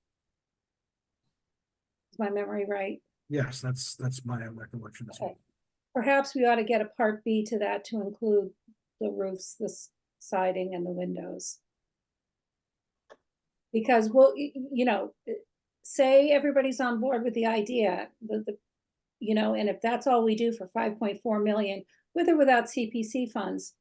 Speaker 2: Is my memory right?
Speaker 8: Yes, that's my recollection as well.
Speaker 2: Okay. Perhaps we ought to get a part B to that to include the roofs, the siding and the windows. Because we'll, you know, say everybody's on board with the idea, you know, and if that's all we do for 5.4 million, with or without CPC funds,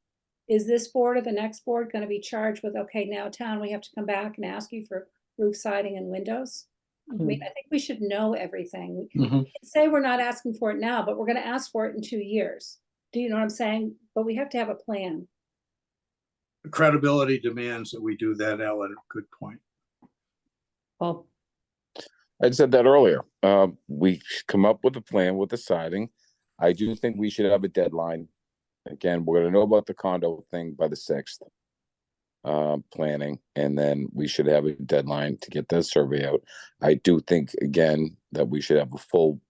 Speaker 2: is this board or the next board going to be charged with, okay, now town, we have to come back and ask you for roof siding and windows? I mean, I think we should know everything. We can say we're not asking for it now, but we're going to ask for it in 2 years. Do you know what I'm saying? But we have to have a plan.
Speaker 4: Credibility demands that we do that, Ellen. Good point.
Speaker 1: Well,
Speaker 3: I said that earlier. We come up with a plan with the siding. I do think we should have a deadline. Again, we're gonna know about the condo thing by the 6th. Planning, and then we should have a deadline to get the survey out. I do think, again, that we should have a full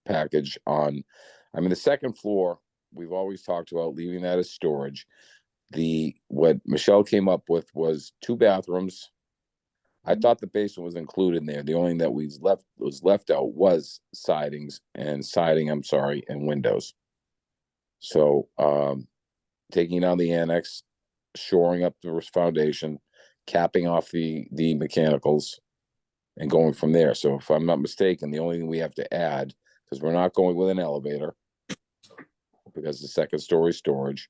Speaker 3: package on, I mean, the second floor, we've always talked about leaving that as storage. What Michelle came up with was 2 bathrooms. I thought the basement was included in there. The only thing that was left out was siding, and windows. So taking down the annex, shoring up the foundation, capping off the mechanicals, and going from there. So if I'm not mistaken, the only thing we have to add, because we're not going with an elevator, because the second story storage,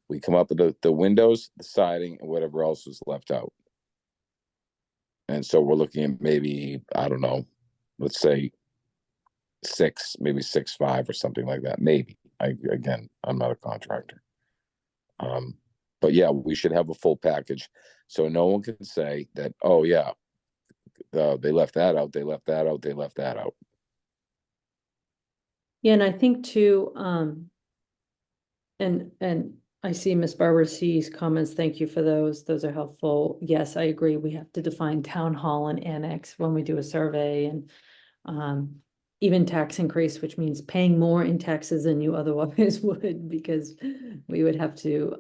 Speaker 3: we come up with the windows, the siding, and whatever else is left out. And so we're looking at maybe, I don't know, let's say 6, maybe 6.5 or something like that. Maybe. Again, I'm not a contractor. But yeah, we should have a full package. So no one can say that, oh yeah, they left that out, they left that out, they left that out.
Speaker 1: Yeah, and I think too, and I see Miss Barbara C's comments. Thank you for those. Those are helpful. Yes, I agree. We have to define town hall and annex when we do a survey, and even tax increase, which means paying more in taxes than you otherwise would, because we would have to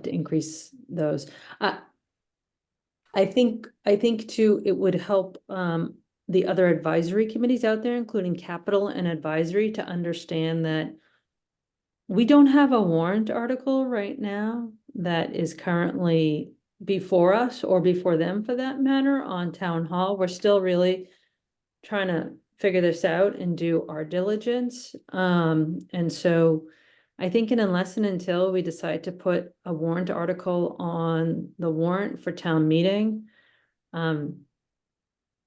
Speaker 1: increase those. I think too, it would help the other advisory committees out there, including capital and advisory, to understand that we don't have a warrant article right now that is currently before us, or before them for that matter, on town hall. We're still really trying to figure this out and do our diligence. And so I think unless and until we decide to put a warrant article on the warrant for town meeting,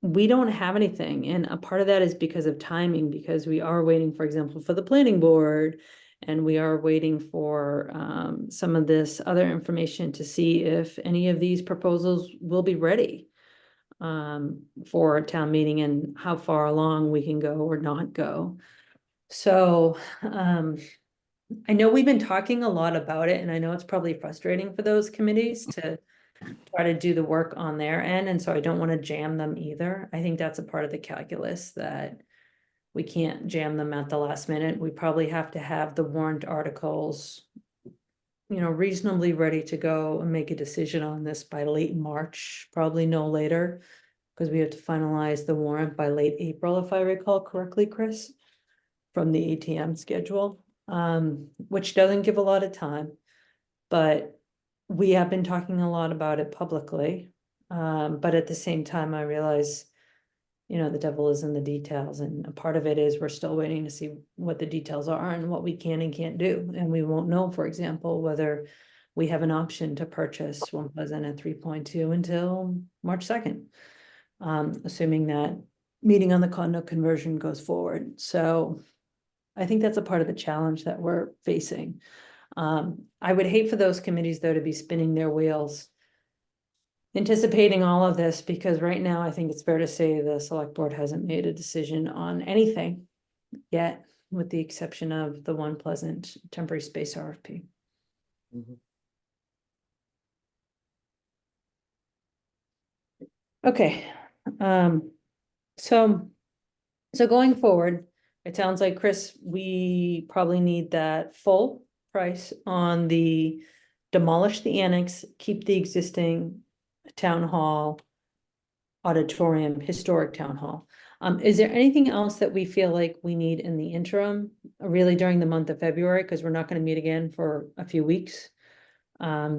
Speaker 1: we don't have anything. And a part of that is because of timing, because we are waiting, for example, for the planning board, and we are waiting for some of this other information to see if any of these proposals will be ready for a town meeting, and how far along we can go or not go. So I know we've been talking a lot about it, and I know it's probably frustrating for those committees to try to do the work on their end, and so I don't want to jam them either. I think that's a part of the calculus, that we can't jam them at the last minute. We probably have to have the warrant articles, reasonably ready to go and make a decision on this by late March, probably no later, because we have to finalize the warrant by late April, if I recall correctly, Chris, from the ATM schedule, which doesn't give a lot of time, but we have been talking a lot about it publicly. But at the same time, I realize, the devil is in the details, and a part of it is we're still waiting to see what the details are and what we can and can't do. And we won't know, for example, whether we have an option to purchase One Pleasant at 3.2 until March 2nd, assuming that meeting on the condo conversion goes forward. So I think that's a part of the challenge that we're facing. I would hate for those committees, though, to be spinning their wheels anticipating all of this, because right now I think it's fair to say the select board hasn't made a decision on anything yet, with the exception of the One Pleasant temporary space RFP. Okay, so going forward, it sounds like, Chris, we probably need that full price on the demolish the annex, keep the existing town hall, auditorium, historic town hall. Is there anything else that we feel like we need in the interim, really during the month of February, because we're not going to meet again for a few weeks? I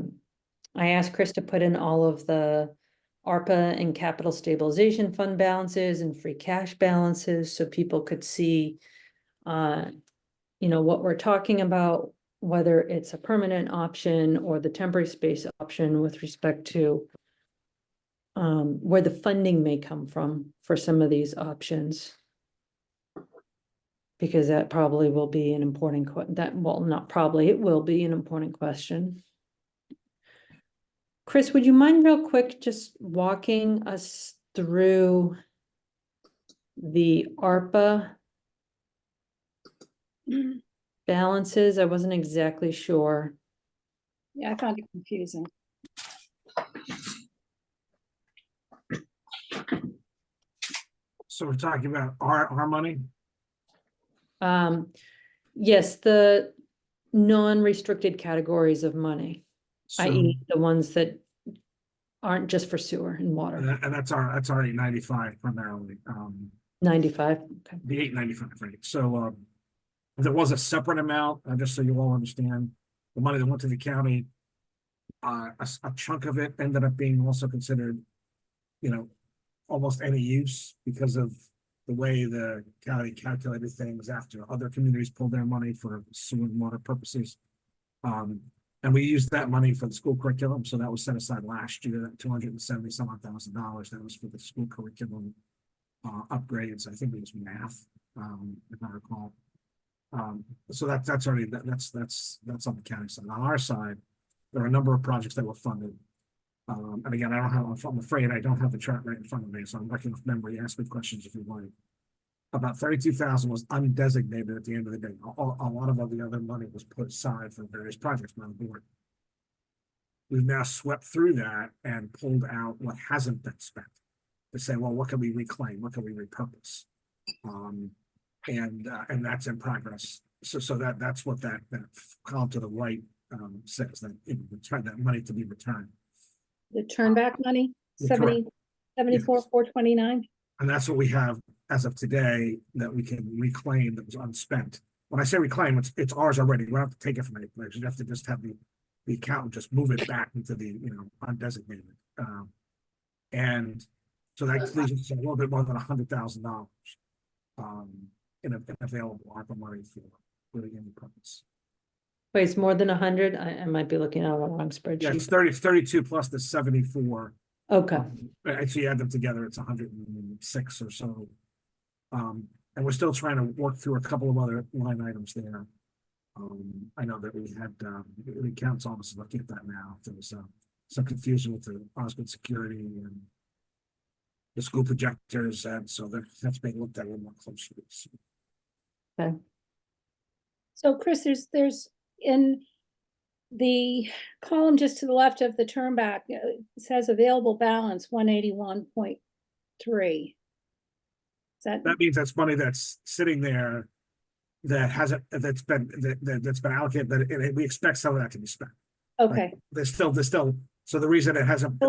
Speaker 1: asked Chris to put in all of the ARPA and capital stabilization fund balances and free cash balances, so people could see, what we're talking about, whether it's a permanent option or the temporary space option, with respect to where the funding may come from for some of these options. Because that probably will be an important it will be an important question. Chris, would you mind real quick just walking us through the ARPA balances? I wasn't exactly sure.
Speaker 2: Yeah, I found it confusing.
Speaker 8: So we're talking about our money?
Speaker 1: Yes, the non-restricted categories of money,
Speaker 8: So,
Speaker 1: i.e. the ones that aren't just for sewer and water.
Speaker 8: and that's our 895 primarily,
Speaker 1: 95, okay.
Speaker 8: the 895, right? So, There was a separate amount, just so you all understand, the money that went to the county. A chunk of it ended up being also considered, almost any use because of the way the county calculated things after other communities pulled their money for sewer and water purposes. And we used that money for the school curriculum, so that was set aside last year, that $270,000. That was for the school curriculum upgrades. I think it was math, if I recall. So that's already that's on the county side. On our side, there are a number of projects that were funded. And again, I'm afraid I don't have the chart right in front of me, so I'm working with memory. Ask me questions if you want. About 32,000 was undesignated at the end of the day. A lot of the other money was put aside for various projects by the board. We've now swept through that and pulled out what hasn't been spent to say, well, what can we reclaim? What can we repurpose? And that's in progress. So that's what that column to the right says, that return that money to be returned.
Speaker 2: The turn back money,
Speaker 8: Correct.
Speaker 2: 74,429.
Speaker 8: And that's what we have as of today that we can reclaim that was unspent. When I say reclaim, it's ours already. We don't have to take it from any place. You have to just have the accountant just move it back into the undesignated. And so that leaves us a little bit more than $100,000 in available ARPA money for really any purpose.
Speaker 1: Wait, it's more than 100? I might be looking at the wrong
Speaker 8: Yeah, it's
Speaker 1: spreadsheet.
Speaker 8: 32 plus the 74.
Speaker 1: Okay,
Speaker 8: And so you add them together, it's 106 or so. And we're still trying to work through a couple of other line items there. I know that we had, the accountant's office looking at that now. There was some confusion with the Osgood security and the school projectors, and so that's being looked at a little more closely. So,
Speaker 2: So Chris, there's in the column just to the left of the turn back, it says available balance 181.3.
Speaker 8: that means that's money that's sitting there that's been allocated, and we expect some of that to be spent.
Speaker 2: Okay,
Speaker 8: There's still, so the reason it hasn't,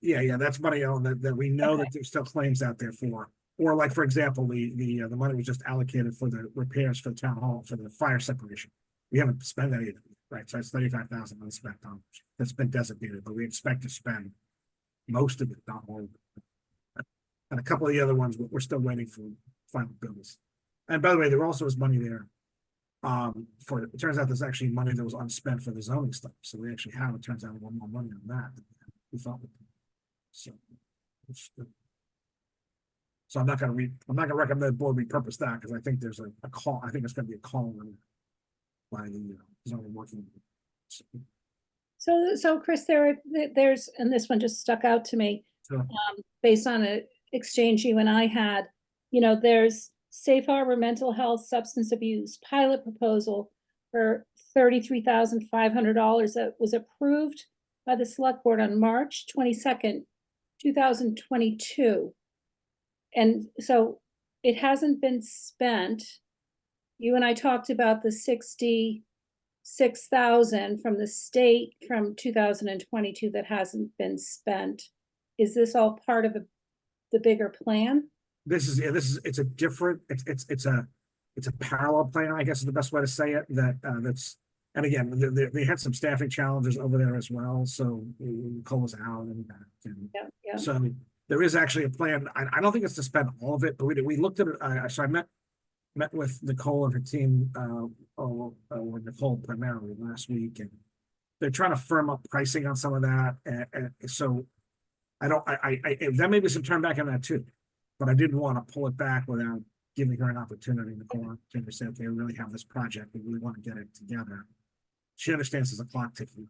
Speaker 8: yeah, that's money that we know that there's still claims out there for. Or like, for example, the money was just allocated for the repairs for the town hall, for the fire separation. We haven't spent any of it, right? So it's 35,000 unspent dollars that's been designated, but we expect to spend most of it, not all of it. And a couple of the other ones, we're still waiting for final bills. And by the way, there also is money there. It turns out there's actually money that was unspent for the zoning stuff. So we actually have, it turns out, a little more money on that than we thought. So it's good. So I'm not gonna recommend the board repurpose that, because I think there's a call, I think it's gonna be a call by the zoning working.
Speaker 2: so Chris, there's, and this one just stuck out to me,
Speaker 8: Sure.
Speaker 2: based on an exchange you and I had, there's Safe Harbor Mental Health Substance Abuse pilot proposal for $33,500 that was approved by the select board on March 22nd, 2022. And so it hasn't been spent. You and I talked about the 66,000 from the state from 2022 that hasn't been spent. Is this all part of the bigger plan?
Speaker 8: It's a different, it's a parallel plan, I guess is the best way to say it, that's, and again, they had some staffing challenges over there as well, so Nicole was out and
Speaker 2: Yeah.
Speaker 8: so there is actually a plan. I don't think it's to spend all of it, but we looked at it. So I met with Nicole and her team, or Nicole primarily last week, and they're trying to firm up pricing on some of that. And so there may be some turn back on that too, but I didn't want to pull it back without giving her an opportunity to say, okay, we really have this project, we really want to get it together. She understands there's a clock ticking.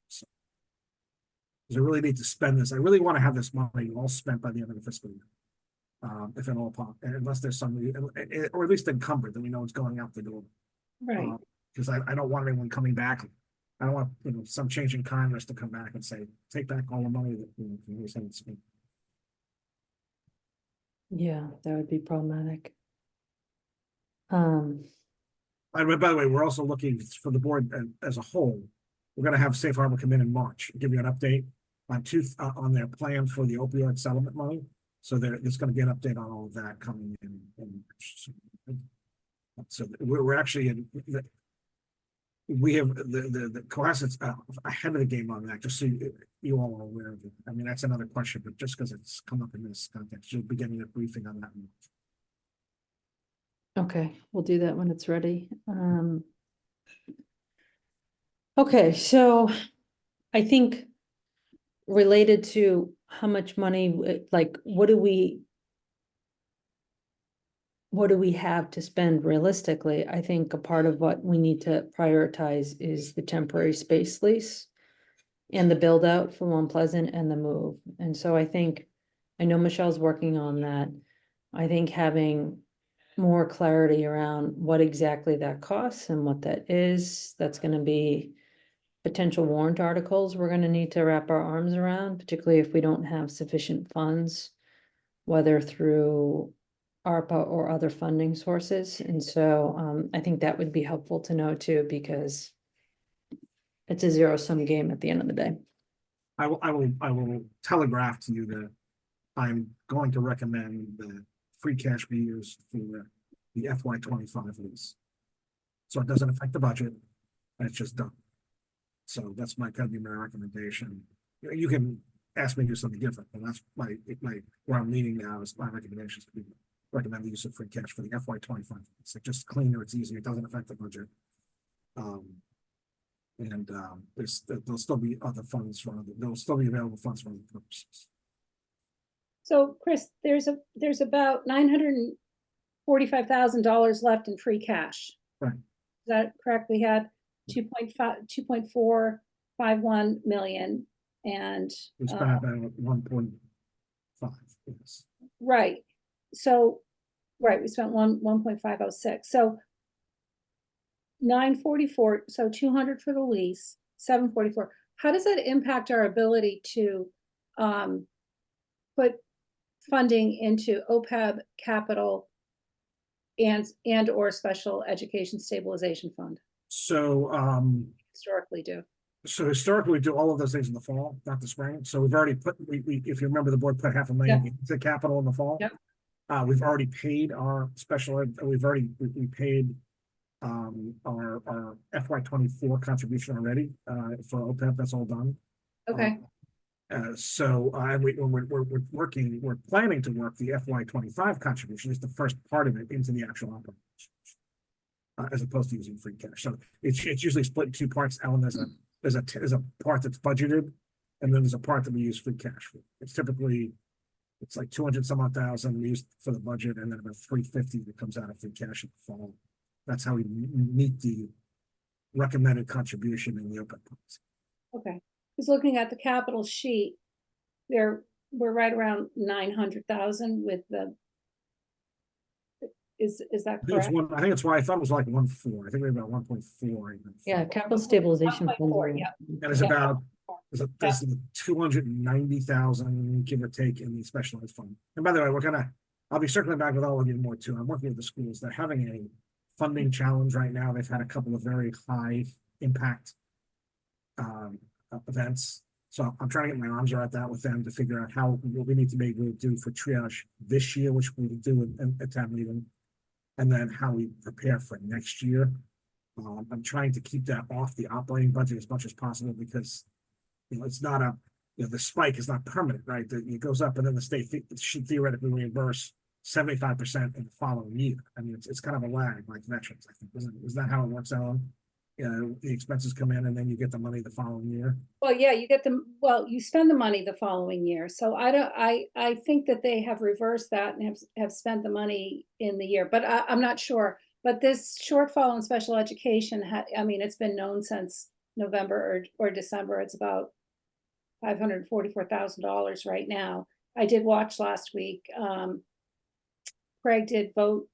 Speaker 8: So, because I really need to spend this. I really want to have this money all spent by the end of the fiscal year. If at all possible, unless there's some, or at least encumbered that we know it's going out the door.
Speaker 2: Right.
Speaker 8: Because I don't want anyone coming back. I don't want, some change in Congress to come back and say, take back all the money that we haven't spent.
Speaker 1: yeah, that would be problematic.
Speaker 8: By the way, we're also looking for the board as a whole. We're gonna have Safe Harbor come in March, give you an update on their plan for the opioid settlement money. So there's gonna be an update on all of that coming in March. So we're actually in, we have the Cohasset's ahead of the game on that, just so you all are aware of it. I mean, that's another question, but just because it's come up in this context, you'll be getting a briefing on that.
Speaker 1: Okay, we'll do that when it's ready. Okay, so I think related to how much money, like, what do we have to spend realistically? I think a part of what we need to prioritize is the temporary space lease and the build out for Mount Pleasant and the move. And so I think, I know Michelle's working on that. I think having more clarity around what exactly that costs and what that is, that's gonna be potential warrant articles we're gonna need to wrap our arms around, particularly if we don't have sufficient funds, whether through ARPA or other funding sources. And so I think that would be helpful to know too, because it's a zero-sum game at the end of the day.
Speaker 8: I will telegraph to you that I'm going to recommend the free cash be used for the FY25 lease. So it doesn't affect the budget, and it's just done. So that's gonna be my recommendation. You can ask me to do something different, and that's my where I'm leaning now is my recommendations to be recommend the use of free cash for the FY25. It's like just cleaner, it's easier, it doesn't affect the budget. There'll still be other funds there'll still be available funds for other purposes.
Speaker 2: So Chris, there's about $945,000 left in free cash.
Speaker 8: Right.
Speaker 2: Is that correct? We had 2.451 million and
Speaker 8: We spent about 1.5, yes.
Speaker 2: right. So we spent 1.506. So 944, so 200 for the lease, 744. How does that impact our ability to put funding into OPEB capital and or special education stabilization fund?
Speaker 8: So
Speaker 2: Historically do.
Speaker 8: So historically, we do all of those things in the fall, not the spring. So we've already put, if you remember, the board put $500,000 into capital in the fall.
Speaker 2: Yep.
Speaker 8: We've already paid our special ed, we paid our FY24 contribution already for OPEB. That's all done.
Speaker 2: Okay.
Speaker 8: We're planning to work the FY25 contribution is the first part of it into the actual operation, as opposed to using free cash. So it's usually split in two parts. Ellen, there's a part that's budgeted, and then there's a part that we use free cash for. It's typically, it's like 200 some odd thousand used for the budget, and then about 350 that comes out of free cash in the fall. That's how we meet the recommended contribution in the OPEB policy.
Speaker 2: Okay. Just looking at the capital sheet, we're right around 900,000 with the. Is that correct?
Speaker 8: I think it's why I thought it was like 1.4. I think we have about 1.4.
Speaker 1: Yeah, capital stabilization.
Speaker 2: 1.4, yeah.
Speaker 8: And it's about, there's 290,000, give or take, in the special ed fund. And by the way, I'll be circling back with all of you more too. I'm working with the schools. They're having a funding challenge right now. They've had a couple of very high impact events. So I'm trying to get my arms around that with them to figure out what we need to maybe do for triage this year, which we will do at town meeting, and then how we prepare for next year. I'm trying to keep that off the operating budget as much as possible because, it's not the spike is not permanent, right? It goes up and then the state should theoretically reimburse 75% in the following year. I mean, it's kind of a lag like veterans, I think. Is that how it works out? The expenses come in and then you get the money the following year.
Speaker 2: Well, yeah, you spend the money the following year. So I think that they have reversed that and have spent the money in the year, but I'm not sure. But this shortfall in special education, it's been known since November or December. It's about $544,000 right now. I did watch last week. Craig did vote,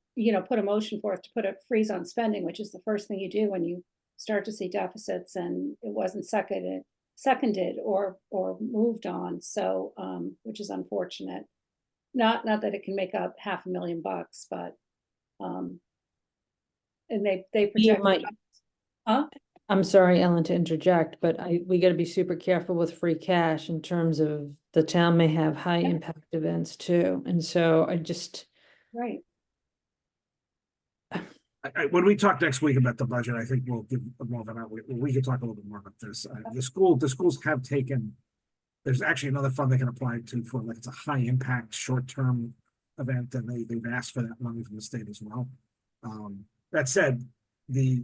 Speaker 2: put a motion forth to put a freeze on spending, which is the first thing you do when you start to see deficits, and it wasn't seconded or moved on. So, which is unfortunate. Not that it can make up $500,000, but, and they project. Huh?
Speaker 1: I'm sorry, Ellen, to interject, but we got to be super careful with free cash in terms of the town may have high impact events too. And so
Speaker 2: Right.
Speaker 8: When we talk next week about the budget, I think we'll give more of an out. We can talk a little bit more about this. The schools have taken. There's actually another fund they can apply to for like it's a high impact short term event, and they've asked for that money from the state as well. That said, the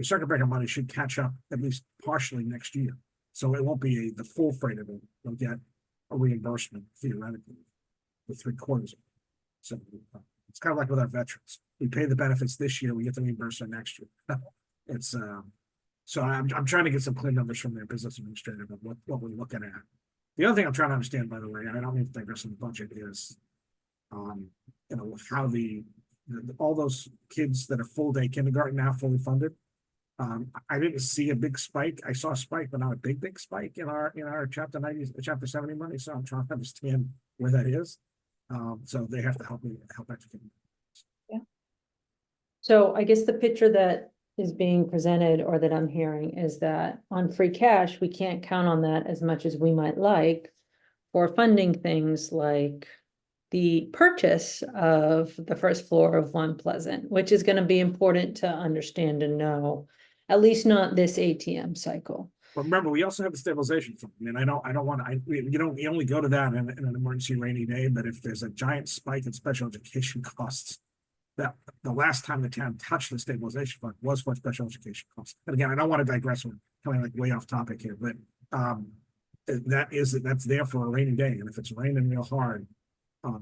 Speaker 8: circuit breaker money should catch up at least partially next year, so it won't be the full freight of it. They'll get a reimbursement theoretically for 3/4 of it. So it's kind of like with our veterans. We pay the benefits this year, we get the reimbursement next year. It's so I'm trying to get some clear numbers from their business administrator about what we're looking at. The other thing I'm trying to understand, by the way, and I don't mean to digress on the budget, is you know, how all those kids that are full day kindergarten now fully funded. I didn't see a big spike. I saw a spike, but not a big spike in our chapter 90, chapter 70 money. So I'm trying to understand where that is. So they have to help educate me.
Speaker 1: So I guess the picture that is being presented or that I'm hearing is that on free cash, we can't count on that as much as we might like for funding things like the purchase of the first floor of One Pleasant, which is going to be important to understand and know, at least not this ATM cycle.
Speaker 8: But remember, we also have the stabilization fund. I mean, I don't want to, you only go to that in an emergency rainy day, but if there's a giant spike in special education costs, that the last time the town touched the stabilization fund was for special education costs. And again, I don't want to digress, we're coming like way off topic here, but that's there for a rainy day. And if it's raining real hard,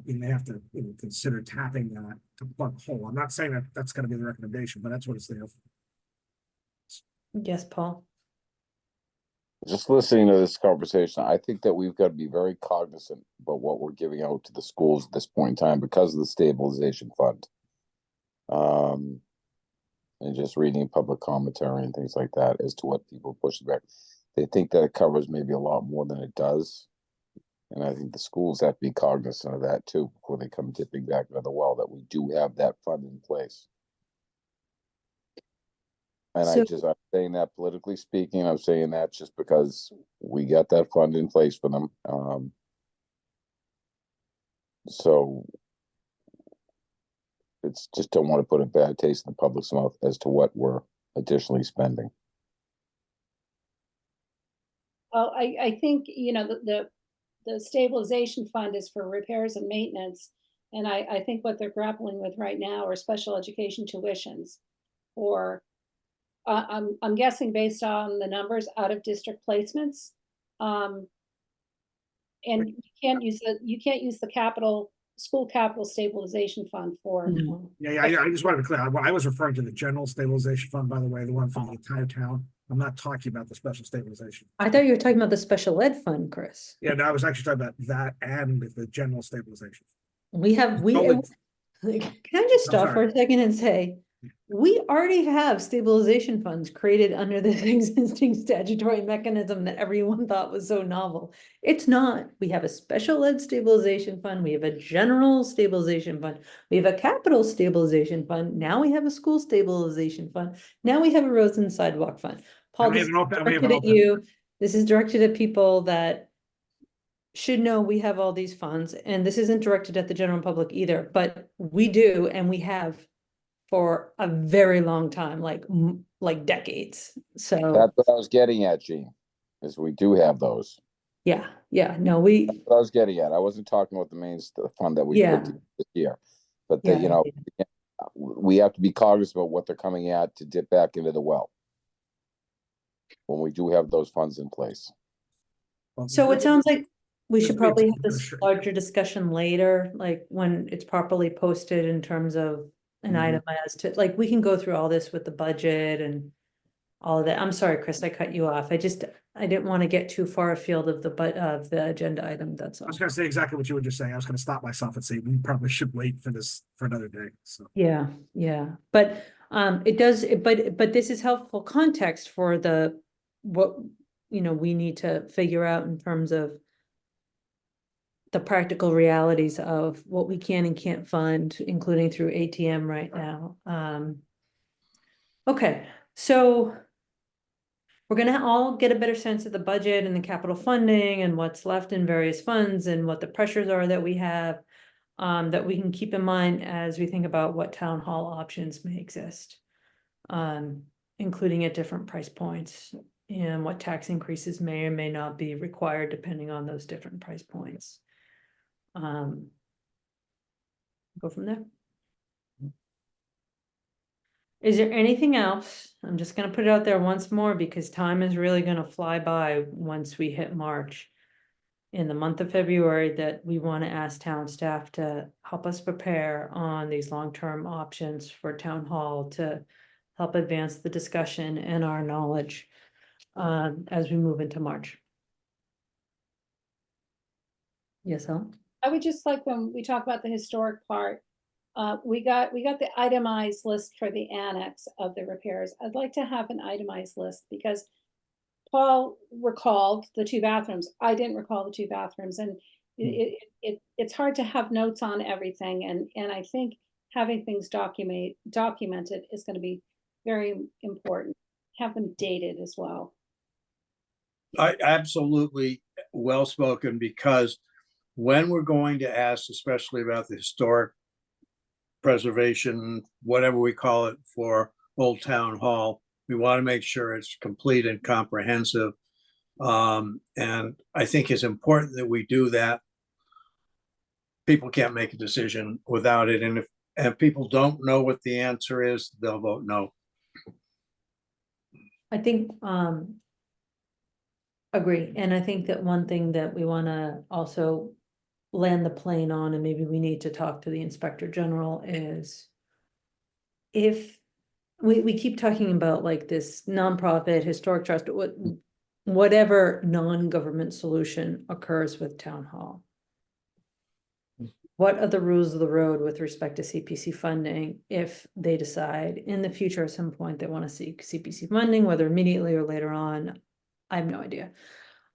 Speaker 8: you may have to consider tapping that to plug a hole. I'm not saying that that's going to be the recommendation, but that's what it's there for.
Speaker 1: Yes, Paul.
Speaker 3: Just listening to this conversation, I think that we've got to be very cognizant about what we're giving out to the schools at this point in time because of the stabilization fund. And just reading public commentary and things like that as to what people push back. They think that it covers maybe a lot more than it does. And I think the schools have to be cognizant of that too before they come dipping back into the well, that we do have that fund in place. And I'm saying that politically speaking, I'm saying that just because we got that fund in place for them. So it's just don't want to put a bad taste in the public's mouth as to what we're additionally spending.
Speaker 2: Well, I think, you know, the stabilization fund is for repairs and maintenance. And I think what they're grappling with right now are special education tuitions, or I'm guessing based on the numbers, out of district placements. And you can't use the school capital stabilization fund for.
Speaker 1: No.
Speaker 8: Yeah, I just wanted to clear. I was referring to the general stabilization fund, by the way, the one for the entire town. I'm not talking about the special stabilization.
Speaker 1: I thought you were talking about the special ed fund, Chris.
Speaker 8: Yeah, no, I was actually talking about that and the general stabilization.
Speaker 1: Can I just stop for a second and say, we already have stabilization funds created under this existing statutory mechanism that everyone thought was so novel. It's not. We have a special ed stabilization fund. We have a general stabilization fund. We have a capital stabilization fund. Now we have a school stabilization fund. Now we have a roads and sidewalk fund. Paul, this is directed at you. This is directed at people that should know we have all these funds, and this isn't directed at the general public either, but we do, and we have for a very long time, like decades. So
Speaker 3: That's what I was getting at, Gene, is we do have those.
Speaker 1: yeah, no,
Speaker 3: That's what I was getting at. I wasn't talking about the main fund that we put together this year, but we have to be cognizant about what they're coming at to dip back into the well when we do have those funds in place.
Speaker 1: So it sounds like we
Speaker 8: This
Speaker 1: should
Speaker 8: means
Speaker 1: probably have
Speaker 8: I'm
Speaker 1: this
Speaker 8: sure-
Speaker 1: larger discussion later, like when it's properly posted in terms of an item as to, like, we can go through all this with the budget and all of that. I'm sorry, Chris, I cut you off. I didn't want to get too far afield of the agenda item, that's
Speaker 8: I
Speaker 1: all.
Speaker 8: was gonna say exactly what you were just saying. I was gonna stop myself and say, we probably should wait for this for another day, so.
Speaker 1: Yeah, but it does, but this is helpful context for what, we need to figure out in terms of the practical realities of what we can and can't fund, including through ATM right now. Okay, so we're gonna all get a better sense of the budget and the capital funding and what's left in various funds and what the pressures are that we have. that we can keep in mind as we think about what town hall options may exist. Including at different price points and what tax increases may or may not be required depending on those different price points. Go from there. Is there anything else? I'm just gonna put it out there once more because time is really gonna fly by once we hit March. In the month of February, that we want to ask town staff to help us prepare on these long-term options for town hall to help advance the discussion and our knowledge as we move into March. Yes, Helen?
Speaker 2: I would just like, when we talk about the historic part, we got the itemized list for the annex of the repairs. I'd like to have an itemized list because Paul recalled the 2 bathrooms. I didn't recall the 2 bathrooms, and it's hard to have notes on everything. And I think having things documented is going to be very important. Have them dated as well.
Speaker 4: I absolutely well spoken, because when we're going to ask, especially about the historic preservation, whatever we call it, for Old Town Hall, we want to make sure it's complete and comprehensive. And I think it's important that we do that. People can't make a decision without it. And if people don't know what the answer is, they'll vote no.
Speaker 1: I think, agree. And I think that one thing that we want to also land the plane on, and maybe we need to talk to the Inspector General, is if we keep talking about like this nonprofit historic trust, whatever non-government solution occurs with town hall. What are the rules of the road with respect to CPC funding if they decide in the future at some point they want to seek CPC funding, whether immediately or later on? I have no idea.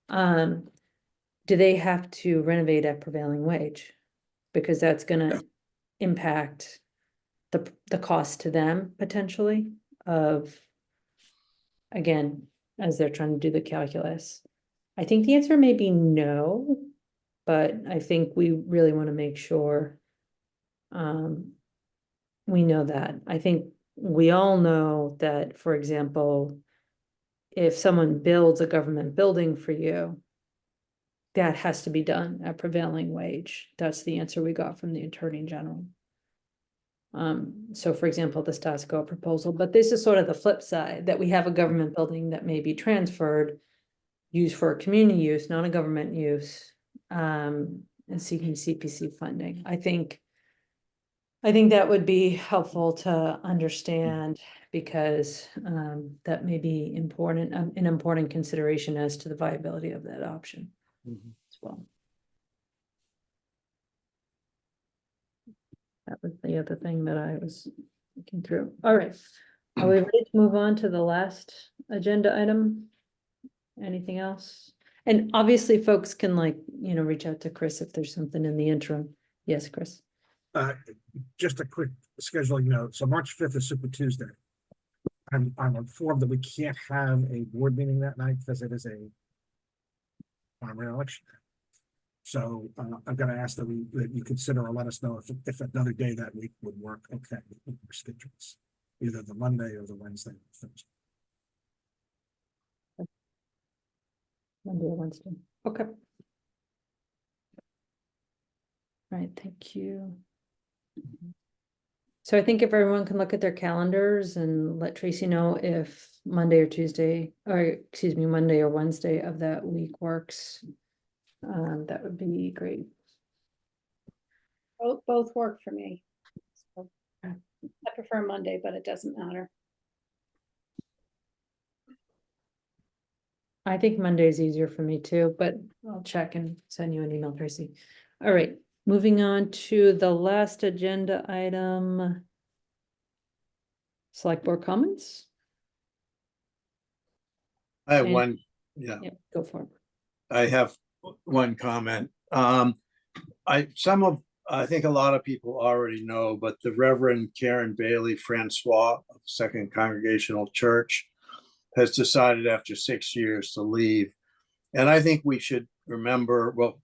Speaker 1: Do they have to renovate at prevailing wage? Because that's gonna impact the cost to them potentially of, again, as they're trying to do the calculus. I think the answer may be no, but I think we really want to make sure we know that. I think we all know that, for example, if someone builds a government building for you, that has to be done at prevailing wage. That's the answer we got from the Attorney General. So for example, the status quo proposal, but this is sort of the flip side, that we have a government building that may be transferred, used for community use, not a government use, and seeking CPC funding. I think that would be helpful to understand, because that may be important, an important consideration as to the viability of that option as well. That was the other thing that I was looking through. All right. Are we ready to move on to the last agenda item? Anything else? And obviously folks can reach out to Chris if there's something in the interim. Yes, Chris.
Speaker 8: Just a quick scheduling note. So March 5th is Super Tuesday. I'm informed that we can't have a board meeting that night because it is a primary election. So I'm going to ask that you consider or let us know if another day that week would work. Okay, with your schedules, either the Monday or the Wednesday.
Speaker 1: Monday or Wednesday. Okay. All right, thank you. So I think if everyone can look at their calendars and let Tracy know if Monday or Wednesday of that week works, that would be great.
Speaker 2: Both work for me. So, I prefer Monday, but it doesn't matter.
Speaker 1: I think Monday is easier for me too, but I'll check and send you an email, Tracy. All right, moving on to the last agenda item. Select board comments.
Speaker 4: I have
Speaker 1: And-
Speaker 4: one, yeah.
Speaker 1: Yeah, go for it.
Speaker 4: I have one comment. I think a lot of people already know, but the Reverend Karen Bailey Francois of Second Congregational Church has decided after 6 years to leave. And I think we should remember, well,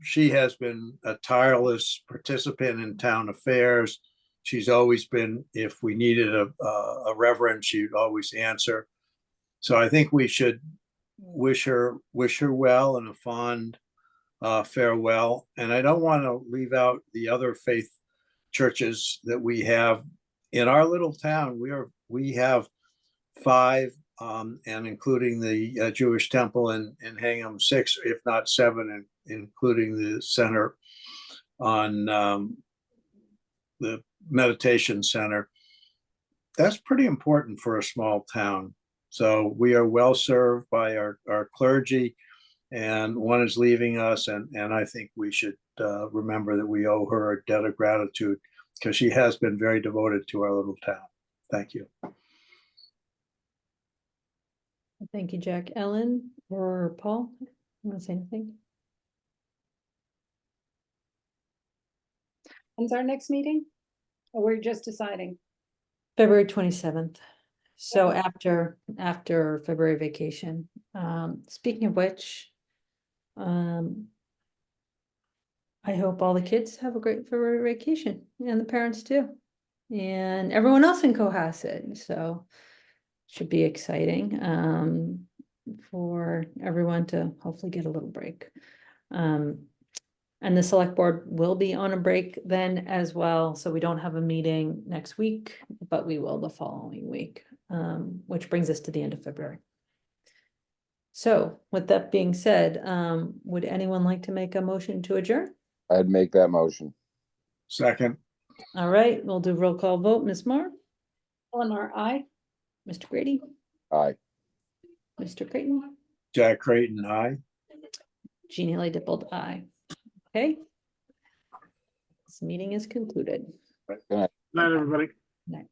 Speaker 4: she has been a tireless participant in town affairs. She's always been, if we needed a reverend, she'd always answer. So I think we should wish her well and a fond farewell. And I don't want to leave out the other faith churches that we have in our little town. We have 5, and including the Jewish temple in Hingham, 6, if not 7, and including the center on the meditation center. That's pretty important for a small town. So we are well served by our clergy, and one is leaving us, and I think we should remember that we owe her a debt of gratitude because she has been very devoted to our little town. Thank you.
Speaker 1: Thank you, Jack. Ellen or Paul, you want to say anything?
Speaker 2: When's our next meeting? Or we're just deciding?
Speaker 1: February 27th. So
Speaker 2: Yeah.
Speaker 1: after February vacation. Speaking of which, I hope all the kids have a great February vacation and the parents too. And everyone else in Cohasset, so should be exciting for everyone to hopefully get a little break. And the select board will be on a break then as well, so we don't have a meeting next week, but we will the following week, which brings us to the end of February. So with that being said, would anyone like to make a motion to adjourn?
Speaker 3: I'd make that motion.
Speaker 4: Second,
Speaker 1: All right, we'll do roll call vote. Ms. Mar,
Speaker 2: Eleanor, aye.
Speaker 1: Mr. Grady,
Speaker 3: Aye.
Speaker 1: Mr. Creighton,
Speaker 4: Jack Creighton, aye.
Speaker 1: Jean Haley Dippled, aye. Okay. This meeting is concluded.
Speaker 8: Night, everybody.
Speaker 4: Good night.